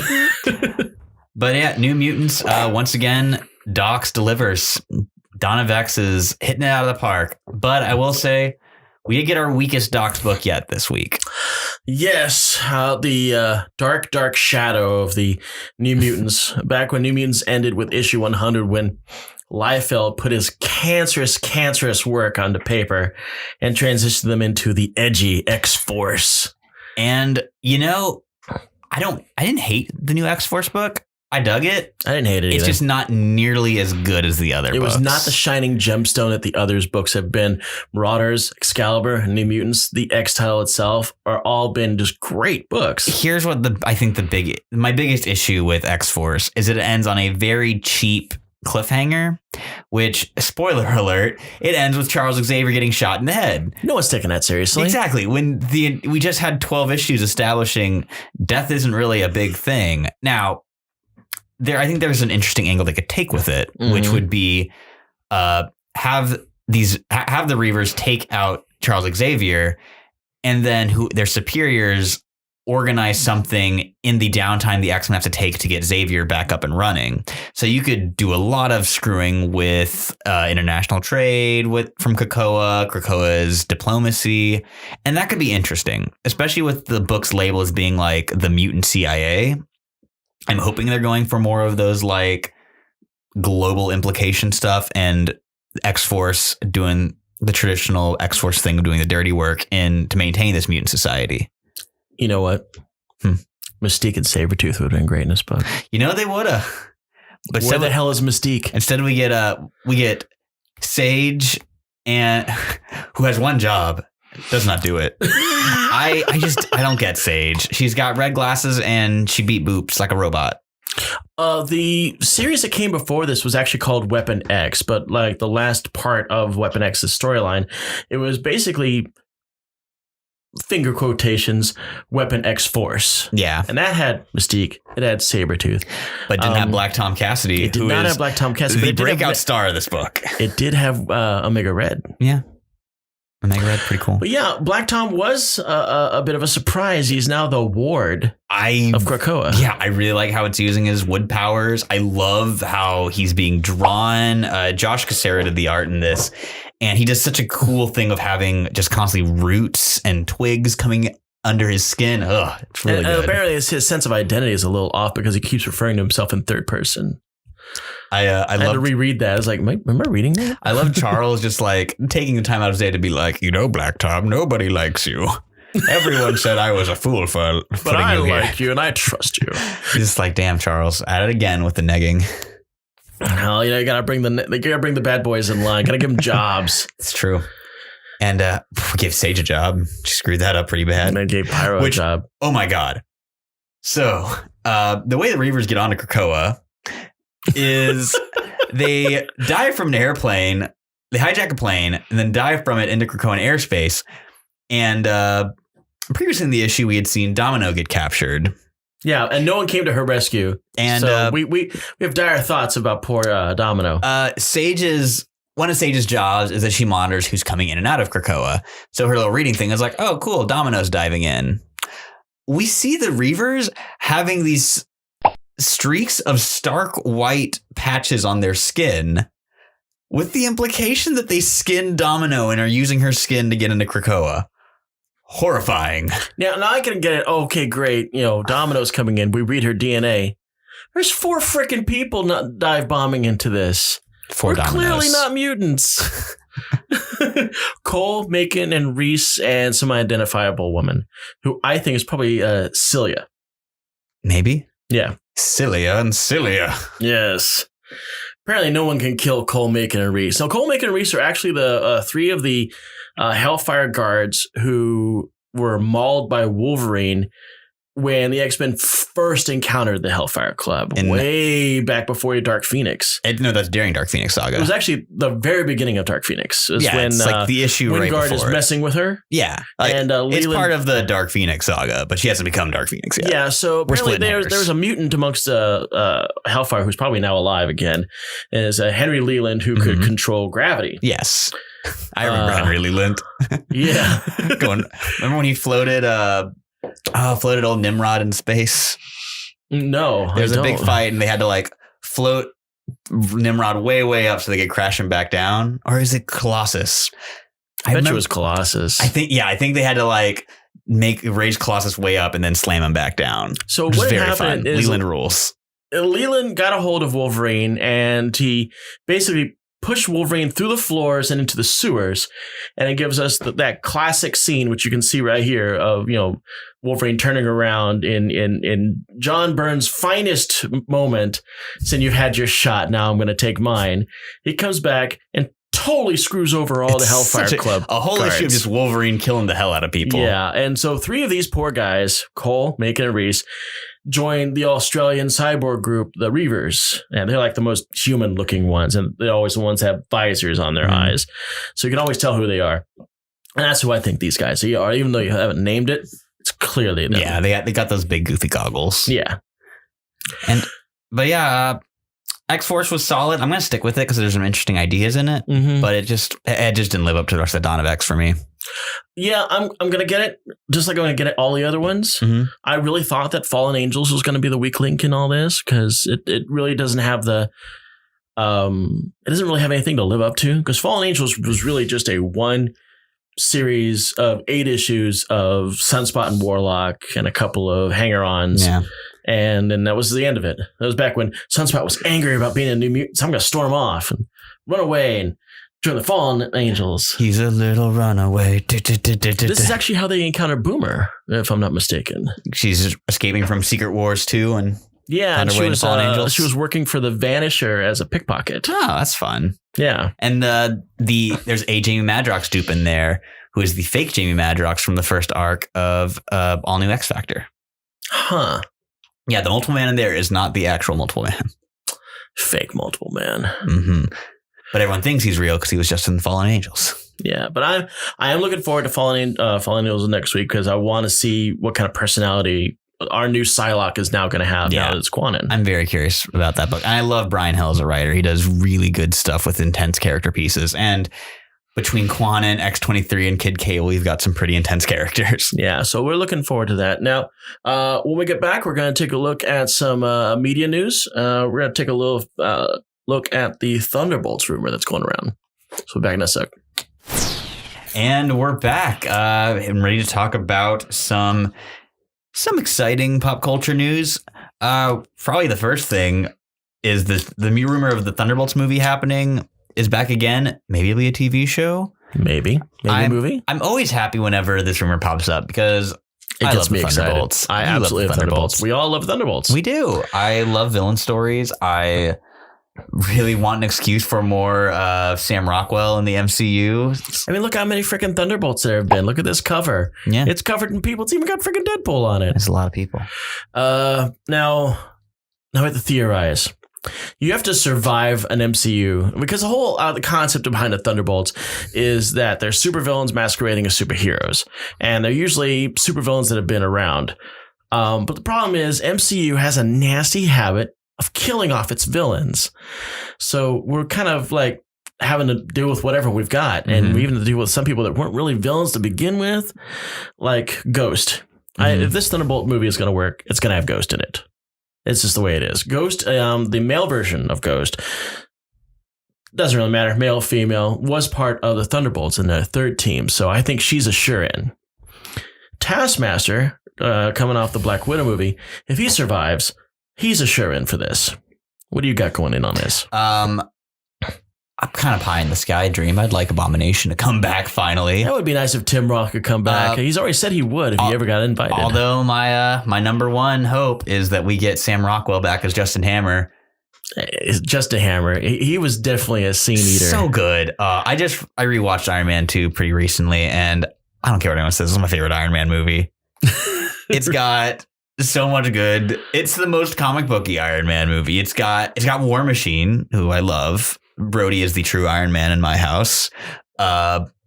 But yeah, New Mutants, once again, Docs delivers. Donna Vex is hitting it out of the park. But I will say, we did get our weakest Docs book yet this week. Yes, the dark shadow of the New Mutants. Back when New Mutants ended with issue 100, when Liefeld put his cancerous work onto paper and transitioned them into the edgy X-Force. And, I didn't hate the new X-Force book. I dug it. I didn't hate it either. It's just not nearly as good as the other books. It was not the shining gemstone that the others books have been. Marauders, Excalibur, and New Mutants, the X title itself, are all been just great books. Here's what I think my biggest issue with X-Force is it ends on a very cheap cliffhanger, which, spoiler alert, it ends with Charles Xavier getting shot in the head. No one's taking that seriously. Exactly. When we just had 12 issues establishing death isn't really a big thing. Now, I think there's an interesting angle they could take with it, which would be have the Reavers take out Charles Xavier, and then their superiors organize something in the downtime the X-Men have to take to get Xavier back up and running. So you could do a lot of screwing with international trade from Krakoa's diplomacy, and that could be interesting, especially with the book's label as being like the mutant CIA. I'm hoping they're going for more of those like global implication stuff, and X-Force doing the traditional X-Force thing of doing the dirty work to maintain this mutant society. You know what? Mystique and Sabretooth would have been great in this book. You know, they would have. But where the hell is Mystique? Instead, we get Sage, and who has one job, does not do it. I don't get Sage. She's got red glasses and she beat boops like a robot. The series that came before this was actually called Weapon X, but like the last part of Weapon X's storyline, it was basically finger quotations Weapon XForce. Yeah. And that had Mystique. It had Sabretooth. But didn't have Black Tom Cassidy. It did not have Black Tom Cassidy. The breakout star of this book. It did have Omega Red. Yeah. Omega Red, pretty cool. But yeah, Black Tom was a bit of a surprise. He's now the ward of Krakoa. Yeah, I really like how it's using his wood powers. I love how he's being drawn. Josh Cassara did the art in this. And he does such a cool thing of having just constantly roots and twigs coming under his skin. Ugh, it's really good. And apparently his sense of identity is a little off because he keeps referring to himself in third person. I had to reread that. I was like, remember reading that? I love Charles just like taking the time out of his day to be like, you know, Black Tom, nobody likes you. Everyone said I was a fool for but I like you and I trust you. He's just like, damn, Charles, at it again with the negging. Hell, you gotta bring the bad boys in line. Gotta give them jobs. It's true. And we gave Sage a job. She screwed that up pretty bad. And then gave Pyro a job. Oh my god. So the way the Reavers get onto Krakoa is they dive from an airplane. They hijack a plane and then dive from it into Krakoan airspace. And previously in the issue, we had seen Domino get captured. Yeah, and no one came to her rescue. And so we have dire thoughts about poor Domino. One of Sage's jobs is that she monitors who's coming in and out of Krakoa. So her little reading thing is like, oh, cool, Domino's diving in. We see the Reavers having these streaks of stark white patches on their skin, with the implication that they skinned Domino and are using her skin to get into Krakoa. Horrifying. Now I can get it. Okay, great. You know, Domino's coming in. We read her DNA. There's 4 freaking people not dive bombing into this. 4 We're Dominoes. clearly not mutants. Cole, Macon, and Reese, and some identifiable woman who I think is probably Cilia. Maybe. Yeah. Cilia and Cilia. Yes. Apparently no one can kill Cole, Macon, and Reese. Now, Cole, Macon, and Reese are actually the 3 of the Hellfire guards who were mauled by Wolverine when the X-Men first encountered the Hellfire Club, way back before Dark Phoenix. No, that's during Dark Phoenix Saga. It was actually the very beginning of Dark Phoenix. It was when it's like the issue Wingard right before is messing with her. Yeah, and it's Leland, part of the Dark Phoenix Saga, but she hasn't become Dark Phoenix yet. Yeah, so apparently there was a mutant amongst Hellfire who's probably now alive again, and is Henry Leland who could control gravity. Yes. I remember Henry Leland. Yeah. Remember when he floated old Nimrod in space? No. There was a big fight and they had to like float Nimrod way, way up so they could crash him back down. Or is it Colossus? I bet it was Colossus. I think they had to like raise Colossus way up and then slam him back down. So what happened is Leland rules. Leland got a hold of Wolverine and he basically pushed Wolverine through the floors and into the sewers, and it gives us that classic scene, which you can see right here, of Wolverine turning around in John Byrne's finest moment, saying, "You've had your shot. Now I'm going to take mine." He comes back and totally screws over all the Hellfire Club. A whole issue of just Wolverine killing the hell out of people. Yeah, and so 3 of these poor guys, Cole, Macon, and Reese, joined the Australian cyborg group, the Reavers, and they're like the most human-looking ones, and they're always the ones that have visors on their eyes, so you can always tell who they are. And that's who I think these guys are. Even though you haven't named it, it's clearly them. Yeah, they got those big goofy goggles. Yeah, but X-Force was solid. I'm gonna stick with it because there's some interesting ideas in it, but it just didn't live up to the rest of Dawn of X for me. Yeah, I'm gonna get it. Just like I'm gonna get it all the other ones. Mhm. I really thought that Fallen Angels was gonna be the weak link in all this because it really doesn't have the it doesn't really have anything to live up to, because Fallen Angels was really just a one series of 8 issues of Sunspot and Warlock and a couple of hanger-ons. Yeah. And then that was the end of it. That was back when Sunspot was angry about being a new mutant. So I'm going to storm off and run away and join the Fallen Angels. He's a little runaway. This is actually how they encounter Boomer, if I'm not mistaken. She's escaping from Secret Wars 2 and Yeah, found and her way to Fallen Angels. she was working for the Vanisher as a pickpocket. Oh, that's fun. Yeah. And there's a Jamie Madrox dupe in there who is the fake Jamie Madrox from the first arc of All New X Factor. Huh. Yeah, the Multiple Man in there is not the actual Multiple Man. Fake Multiple Man. Mm-hmm. But everyone thinks he's real because he was just in Fallen Angels. Yeah, but I am looking forward to Fallen Angels next week because I want to see what kind of personality our new Psylocke is now going to have now that it's Quanon. I'm very curious about that book. And I love Brian Hill as a writer. He does really good stuff with intense character pieces. And between Quanon, X-23, and Kid K, we've got some pretty intense characters. Yeah, so we're looking forward to that. Now, when we get back, we're going to take a look at some media news. We're going to take a little look at the Thunderbolts rumor that's going around. So we're back in a sec. And we're back. I'm ready to talk about some exciting pop culture news. Probably the first thing is the new rumor of the Thunderbolts movie happening is back again. Maybe it'll be a TV show. Maybe a movie. I'm always happy whenever this rumor pops up because I love the Thunderbolts. I absolutely love Thunderbolts. We all love Thunderbolts. We do. I love villain stories. I really want an excuse for more Sam Rockwell in the MCU. I mean, look how many freaking Thunderbolts there have been. Look at this cover. Yeah. It's covered in people. It's even got freaking Deadpool on it. There's a lot of people. Now I have to theorize. You have to survive an MCU because the whole the concept behind the Thunderbolts is that they're supervillains masquerading as superheroes, and they're usually supervillains that have been around. But the problem is MCU has a nasty habit of killing off its villains. So we're kind of like having to deal with whatever we've got. And we even have to deal with some people that weren't really villains to begin with, like Ghost. If this Thunderbolt movie is going to work, it's going to have Ghost in it. It's just the way it is. Ghost, the male version of Ghost, doesn't really matter, male, female, was part of the Thunderbolts in their third team. So I think she's a sure-in. Taskmaster, coming off the Black Widow movie, if he survives, he's a sure-in for this. What do you got going in on this? I'm kind of pie in the sky dream. I'd like Abomination to come back finally. That would be nice if Tim Roth could come back. He's already said he would if he ever got invited. Although my number one hope is that we get Sam Rockwell back as Justin Hammer. Justin Hammer. He was definitely a scene eater. So good. I rewatched Iron Man 2 pretty recently, and I don't care what anyone says. This is my favorite Iron Man movie. It's got so much good. It's the most comic booky Iron Man movie. It's got War Machine, who I love. Brody is the true Iron Man in my house.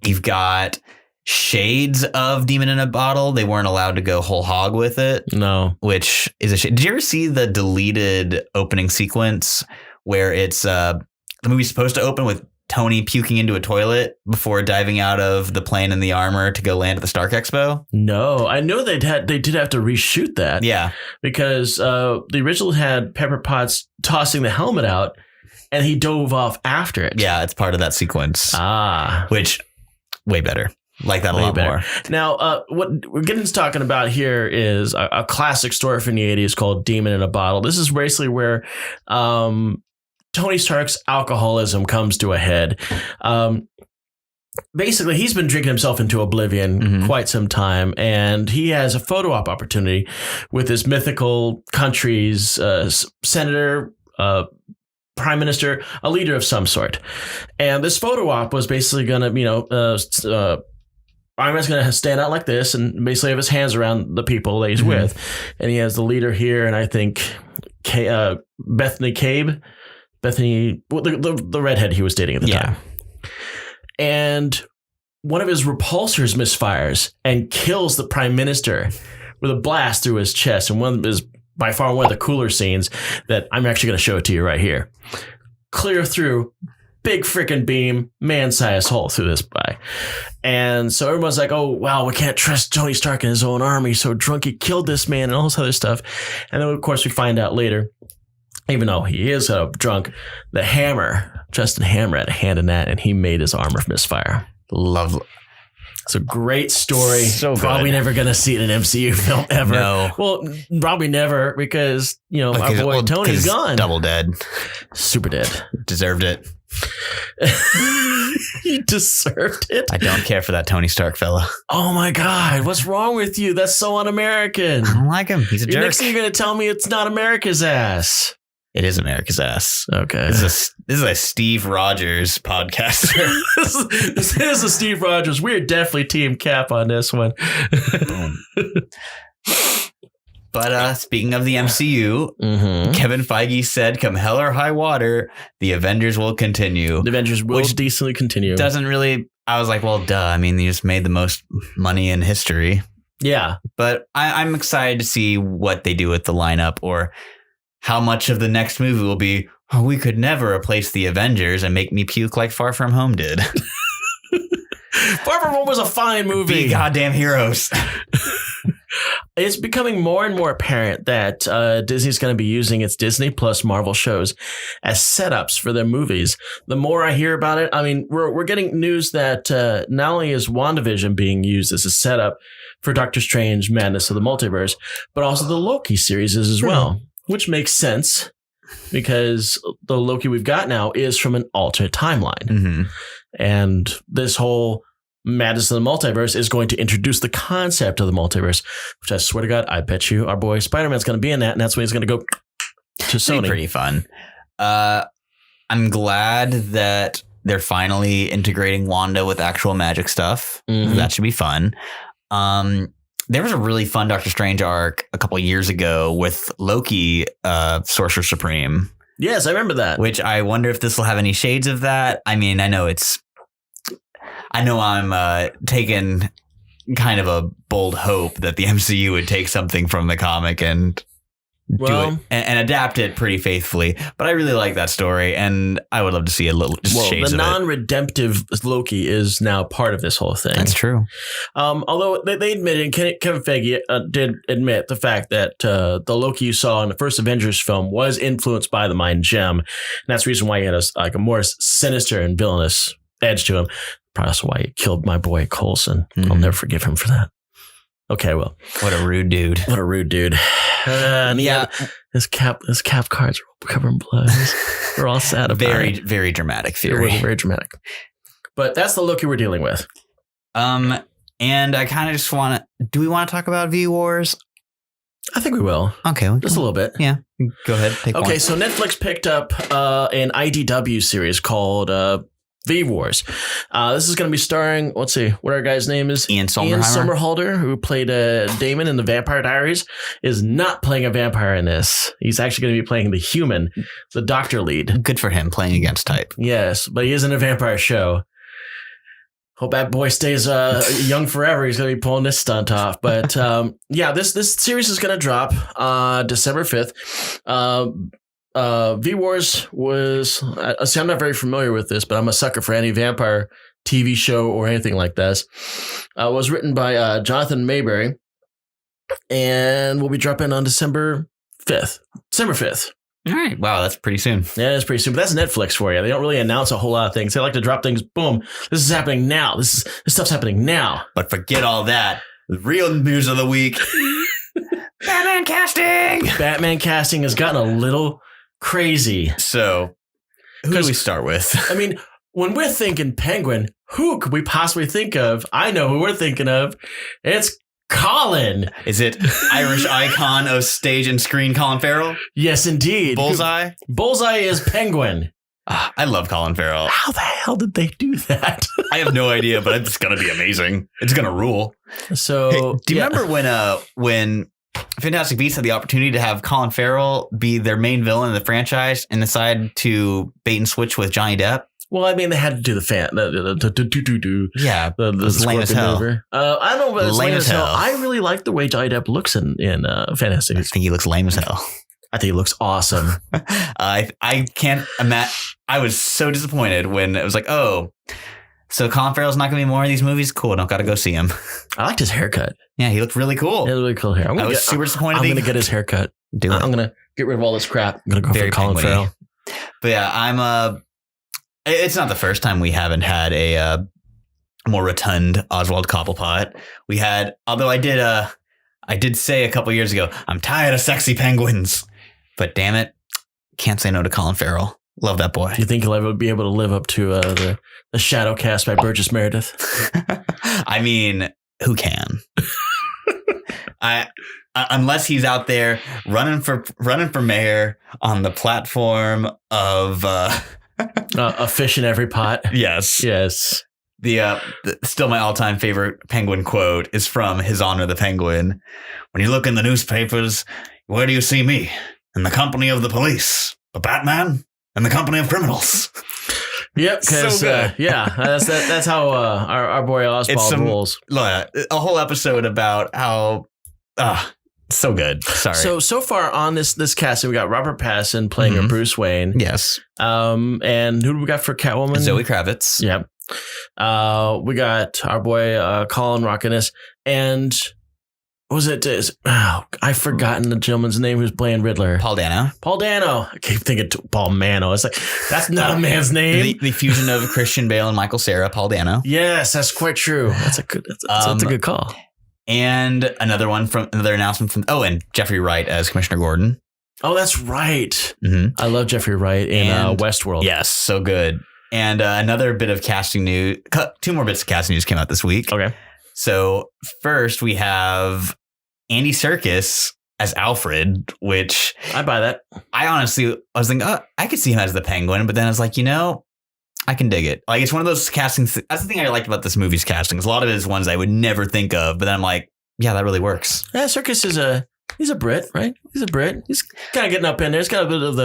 You've got shades of Demon in a Bottle. They weren't allowed to go whole hog with it. No. Which is a shame. Did you ever see the deleted opening sequence where it's the movie's supposed to open with Tony puking into a toilet before diving out of the plane in the armor to go land at the Stark Expo? No, I know they did have to reshoot that. Yeah. Because the original had Pepper Potts tossing the helmet out, and he dove off after it. Yeah, it's part of that sequence. Which, way better. Like that a lot more. Now, what we're getting to talking about here is a classic story from the 80s called Demon in a Bottle. This is basically where Tony Stark's alcoholism comes to a head. Basically, he's been drinking himself into oblivion quite some time, and he has a photo op opportunity with this mythical country's senator, prime minister, a leader of some sort. And this photo op was basically going to, Iron Man's going to stand out like this and basically have his hands around the people that he's with. And he has the leader here, and I think Bethany Cabe. Bethany, the redhead he was dating at the time. And one of his repulsors misfires and kills the prime minister with a blast through his chest. And one is by far one of the cooler scenes that I'm actually going to show it to you right here. Clear through, big freaking beam, man-sized hole through this guy. And so everyone's like, oh, wow, we can't trust Tony Stark and his own army. So drunk, he killed this man and all this other stuff. And then, of course, we find out later, even though he is drunk, the Hammer, Justin Hammer, had a hand in that, and he made his armor misfire. Lovely. It's a great story. So good. Probably never going to see it in an MCU film ever. No. Well, probably never because, our boy Tony's gone. Double dead. Super dead. Deserved it. He deserved it. I don't care for that Tony Stark fella. Oh my God. What's wrong with you? That's so un-American. I don't like him. He's a jerk. Next thing you're going to tell me it's not America's ass. It is America's ass. Okay. This is a Steve Rogers podcaster. This is a Steve Rogers. We're definitely Team Cap on this one. But speaking of the MCU, Kevin Feige said, come hell or high water, the Avengers will continue. The Avengers will decently continue. Doesn't really... I was like, well, duh. I mean, they just made the most money in history. Yeah. But I'm excited to see what they do with the lineup, or how much of the next movie will be, oh, we could never replace the Avengers and make me puke like Far From Home did. Far From Home was a fine movie. Be goddamn heroes. It's becoming more and more apparent that Disney's going to be using its Disney Plus Marvel shows as setups for their movies. The more I hear about it, I mean, we're getting news that not only is WandaVision being used as a setup for Doctor Strange Madness of the Multiverse, but also the Loki series is as well, which makes sense because the Loki we've got now is from an alternate timeline. Mm-hmm. And this whole Madness of the Multiverse is going to introduce the concept of the multiverse, which I swear to God, I bet you our boy Spider-Man's going to be in that, and that's when he's going to go to Sony. Pretty fun. I'm glad that they're finally integrating Wanda with actual magic stuff. Mm-hmm. That should be fun. There was a really fun Doctor Strange arc a couple years ago with Loki, Sorcerer Supreme. Yes, I remember that. Which I wonder if this will have any shades of that. I mean, I know I'm taking kind of a bold hope that the MCU would take something from the comic and do it and adapt it pretty faithfully. But I really like that story, and I would love to see a little shades the of it. Non-redemptive Loki is now part of this whole thing. That's true. Although they admitted, Kevin Feige did admit the fact that the Loki you saw in the first Avengers film was influenced by the Mind Gem. And that's the reason why he had a more sinister and villainous edge to him. Probably also why he killed my boy Coulson. Mm-hmm. I'll never forgive him for that. Okay, well. What a rude dude. What a rude dude. And yeah, his cap cards are covered in blood. We're all sad about it. Very dramatic theory. It was very dramatic. But that's the Loki we're dealing with. And I kind of just want to... Do we want to talk about V-Wars? I think we will. Okay. Just a little bit. Yeah. Go ahead. Okay, so Netflix picked up an IDW series called V-Wars. This is going to be starring, let's see, what our guy's name is? Ian Somerhalder, who played Damon in the Vampire Diaries, is not playing a vampire in this. He's actually going to be playing the human, the doctor lead. Good for him, playing against type. Yes, but he is in a vampire show. Hope that boy stays young forever. He's going to be pulling this stunt off. But yeah, this series is going to drop December 5th. V-Wars was... see, I'm not very familiar with this, but I'm a sucker for any vampire TV show or anything like this. Was written by Jonathan Mayberry and will be dropping on December 5th. December 5th. All right. Wow, that's pretty soon. Yeah, it's pretty soon. But that's Netflix for you. They don't really announce a whole lot of things. They like to drop things. Boom. This is happening now. This stuff's happening now. But forget all that. The real news of the week. Batman casting. Batman casting has gotten a little crazy. So who do we start with? I mean, when we're thinking Penguin, who could we possibly think of? I know who we're thinking of. It's Colin. Is it Irish icon of stage and screen Colin Farrell? Yes, indeed. Bullseye? Bullseye is Penguin. I love Colin Farrell. How the hell did they do that? I have no idea, but it's going to be amazing. It's going to rule. So, hey, do you remember when Fantastic Beasts had the opportunity to have Colin Farrell be their main villain in the franchise and decide to bait and switch with Johnny Depp? Well, I mean, they had to do the lame as hell. I don't know if it's lame as hell. I really like the way Johnny Depp looks in Fantastic Beasts. I think he looks lame as hell. I think he looks awesome. I can't imagine. I was so disappointed when it was like, oh, so Colin Farrell's not going to be more in these movies? Cool. Don't got to go see him. I liked his haircut. Yeah, he looked really cool. He had really cool hair. I was super disappointed. I'm going to get his haircut. Do it. I'm going to get rid of all this crap. I'm going to go Very for Colin Farrell. But yeah, it's not the first time we haven't had a more rotund Oswald Cobblepot. We had, although I did say a couple years ago, I'm tired of sexy penguins. But damn it, can't say no to Colin Farrell. Love that boy. Do you think he'll ever be able to live up to the shadow cast by Burgess Meredith? I mean, who can? Unless he's out there running for mayor on the platform of a fish in every pot. Yes. The still my all-time favorite penguin quote is from His Honor the Penguin. When you look in the newspapers, where do you see me? In the company of the police, the Batman, and the company of criminals. Yep, because that's how our boy Oswald rolls. A whole episode about how so good. Sorry. So far on this casting, we got Robert Pattinson playing Bruce Wayne. Yes. And who do we got for Catwoman? Zoe Kravitz. Yep. We got our boy Colin rocking this, and was it? I've forgotten the gentleman's name who's playing Riddler. Paul Dano. I keep thinking Paul Mano. It's like, that's not a man's name. The fusion of Christian Bale and Michael Cera, Paul Dano. Yes, that's quite true. That's a good call. And another announcement from and Jeffrey Wright as Commissioner Gordon. Oh, that's right. Mm-hmm. I love Jeffrey Wright in Westworld. Yes, so good. And another bit of casting news. 2 more bits of casting news came out this week. Okay. So first we have Andy Serkis as Alfred, which I buy that. I was thinking, I could see him as the Penguin, but then I was like, I can dig it. Like, it's one of those castings. That's the thing I liked about this movie's casting. A lot of it is ones I would never think of, but then I'm like, yeah, that really works. Yeah, Serkis he's a Brit, right? He's a Brit. He's kind of getting up in there. He's got a bit of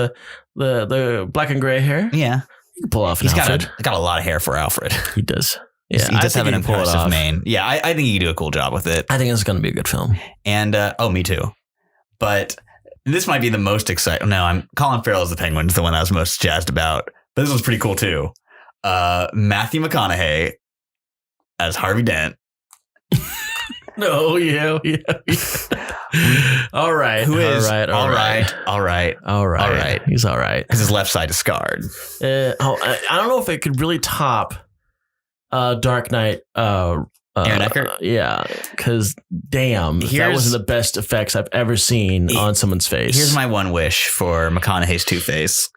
the black and gray hair. Yeah. He can pull off Alfred. Got a lot of hair for Alfred. He does. Yeah, he does have an impressive mane. Yeah, I think he can do a cool job with it. I think it's going to be a good film. And, me too. But this might be the most exciting. No, Colin Farrell as the Penguin is the one I was most jazzed about. But this was pretty cool too. Matthew McConaughey as Harvey Dent. No, yeah. All right. Who is all right. He's all right. Because his left side is scarred. I don't know if it could really top Dark Knight. Aaron Eckhart? Yeah, because damn, that was the best effects I've ever seen on someone's face. Here's my one wish for McConaughey's Two-Face.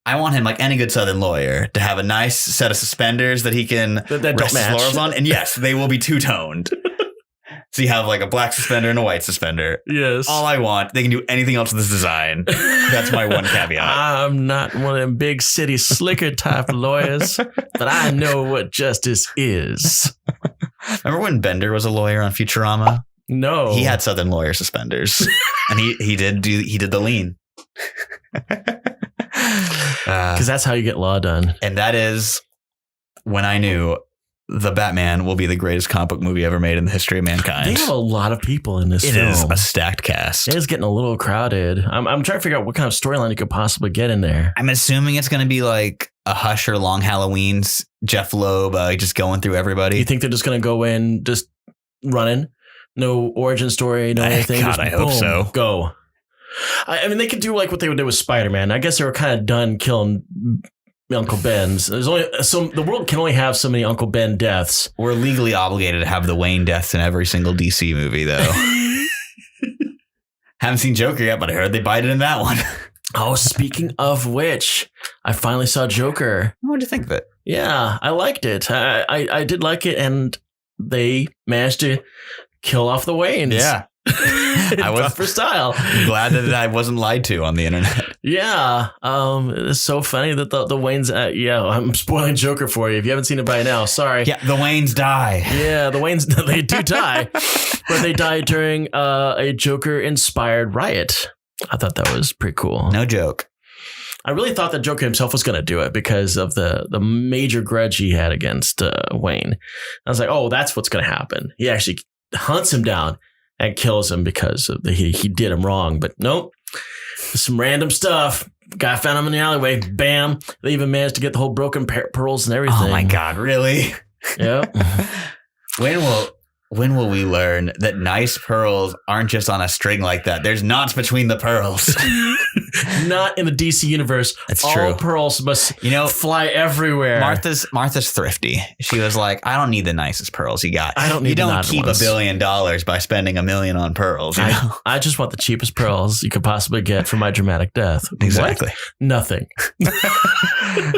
I want him, like any good Southern lawyer, to have a nice set of suspenders that he can that rest his laurels on. And yes, they will be two-toned. So you have like a black suspender and a white suspender. Yes. All I want. They can do anything else with this design. That's my one caveat. I'm not one of them big city slicker type lawyers, but I know what justice is. Remember when Bender was a lawyer on Futurama? No. He had Southern lawyer suspenders. And he did the lean. Because that's how you get law done. And that is when I knew the Batman will be the greatest comic book movie ever made in the history of mankind. They have a lot of people in this film. It is a stacked cast. It is getting a little crowded. I'm trying to figure out what kind of storyline you could possibly get in there. I'm assuming it's going to be like a Hush or Long Halloween's Jeff Loeb just going through everybody. You think they're just going to go in just running? No origin story, no anything? God, I hope so. Go. I mean, they could do like what they would do with Spider-Man. I guess they were kind of done killing Uncle Ben's. There's only the world can only have so many Uncle Ben deaths. We're legally obligated to have the Wayne deaths in every single DC movie, though. Haven't seen Joker yet, but I heard they bite it in that one. Oh, speaking of which, I finally saw Joker. What did you think of it? Yeah, I liked it. I did like it, and they managed to kill off the Waynes. Yeah. I was for style. Glad that I wasn't lied to on the internet. Yeah. It's so funny that the Waynes, I'm spoiling Joker for you. If you haven't seen it by now, sorry. Yeah, the Waynes die. Yeah, the Waynes, they do die. But they died during a Joker-inspired riot. I thought that was pretty cool. No joke. I really thought that Joker himself was going to do it because of the major grudge he had against Wayne. I was like, oh, that's what's going to happen. He actually hunts him down and kills him because of he did him wrong. But nope, Some random stuff. Guy found them in the alleyway. Bam. They even managed to get the whole broken pearls and everything. Oh my God, really? Yep. When will we learn that nice pearls aren't just on a string like that? There's knots between the pearls. Not in the DC universe. That's all true. Pearls must fly everywhere. Martha's thrifty. She was like, I don't need the nicest pearls you got. I don't need You don't the keep ones. $1 billion by spending $1 million on pearls. You know? I just want the cheapest pearls you could possibly get for my dramatic death. Exactly. What? Nothing.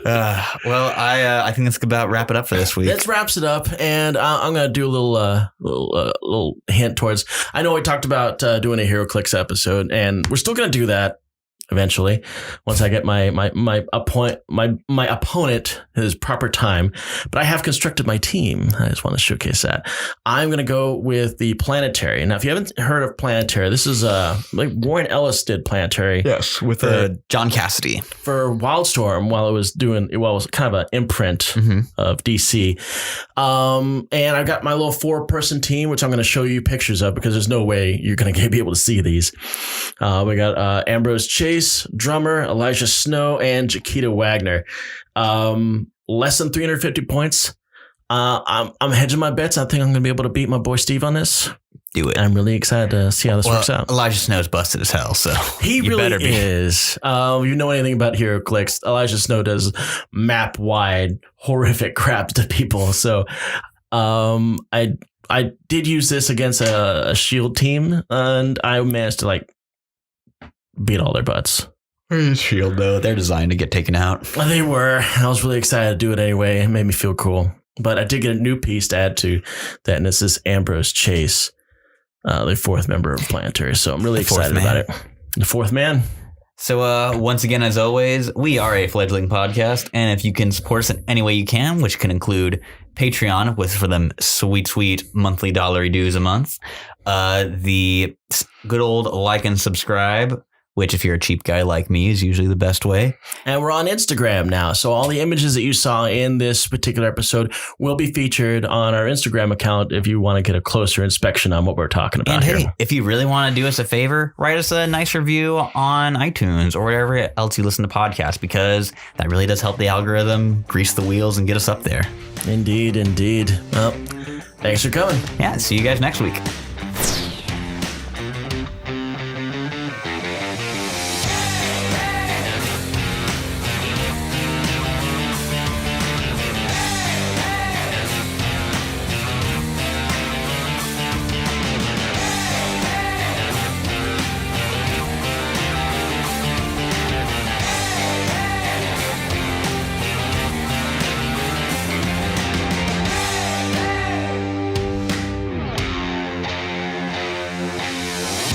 Well, I think that's about wrap it up for this week. That wraps it up, and I'm going to do a little hint towards. I know we talked about doing a Hero Clicks episode, and we're still going to do that eventually once I get my opponent his proper time. But I have constructed my team. I just want to showcase that. I'm going to go with the Planetary. Now, if you haven't heard of Planetary, this is like Warren Ellis did Planetary. Yes, with John Cassidy for Wildstorm while it was kind of an imprint of DC. And I've got my little 4-person team, which I'm going to show you pictures of because there's no way you're going to be able to see these. We got Ambrose Chase, drummer, Elijah Snow, and Jaquita Wagner. Less than 350 points. I'm hedging my bets. I think I'm going to be able to beat my boy Steve on this. Do it. And I'm really excited to see how this works out. Elijah Snow's busted as hell, so he you really better be. is. If you know anything about Hero Clicks, Elijah Snow does map-wide horrific crap to people. So I did use this against a shield team, and I managed to beat all their butts. Shield, though, they're designed to get taken out. They were. I was really excited to do it anyway. It made me feel cool. But I did get a new piece to add to that, and this is Ambrose Chase, the 4th member of Planetary. So I'm really excited about it. The 4th man. So once again, as always, we are a fledgling podcast, and if you can support us in any way you can, which can include Patreon for them sweet monthly dollary dues a month, the good old like and subscribe, which if you're a cheap guy like me is usually the best way. And we're on Instagram now. So all the images that you saw in this particular episode will be featured on our Instagram account if you want to get a closer inspection on what we're talking about here. Hey, if you really want to do us a favor, write us a nice review on iTunes or wherever else you listen to podcasts, because that really does help the algorithm grease the wheels and get us up there. Indeed. Well, thanks for coming. Yeah, see you guys next week.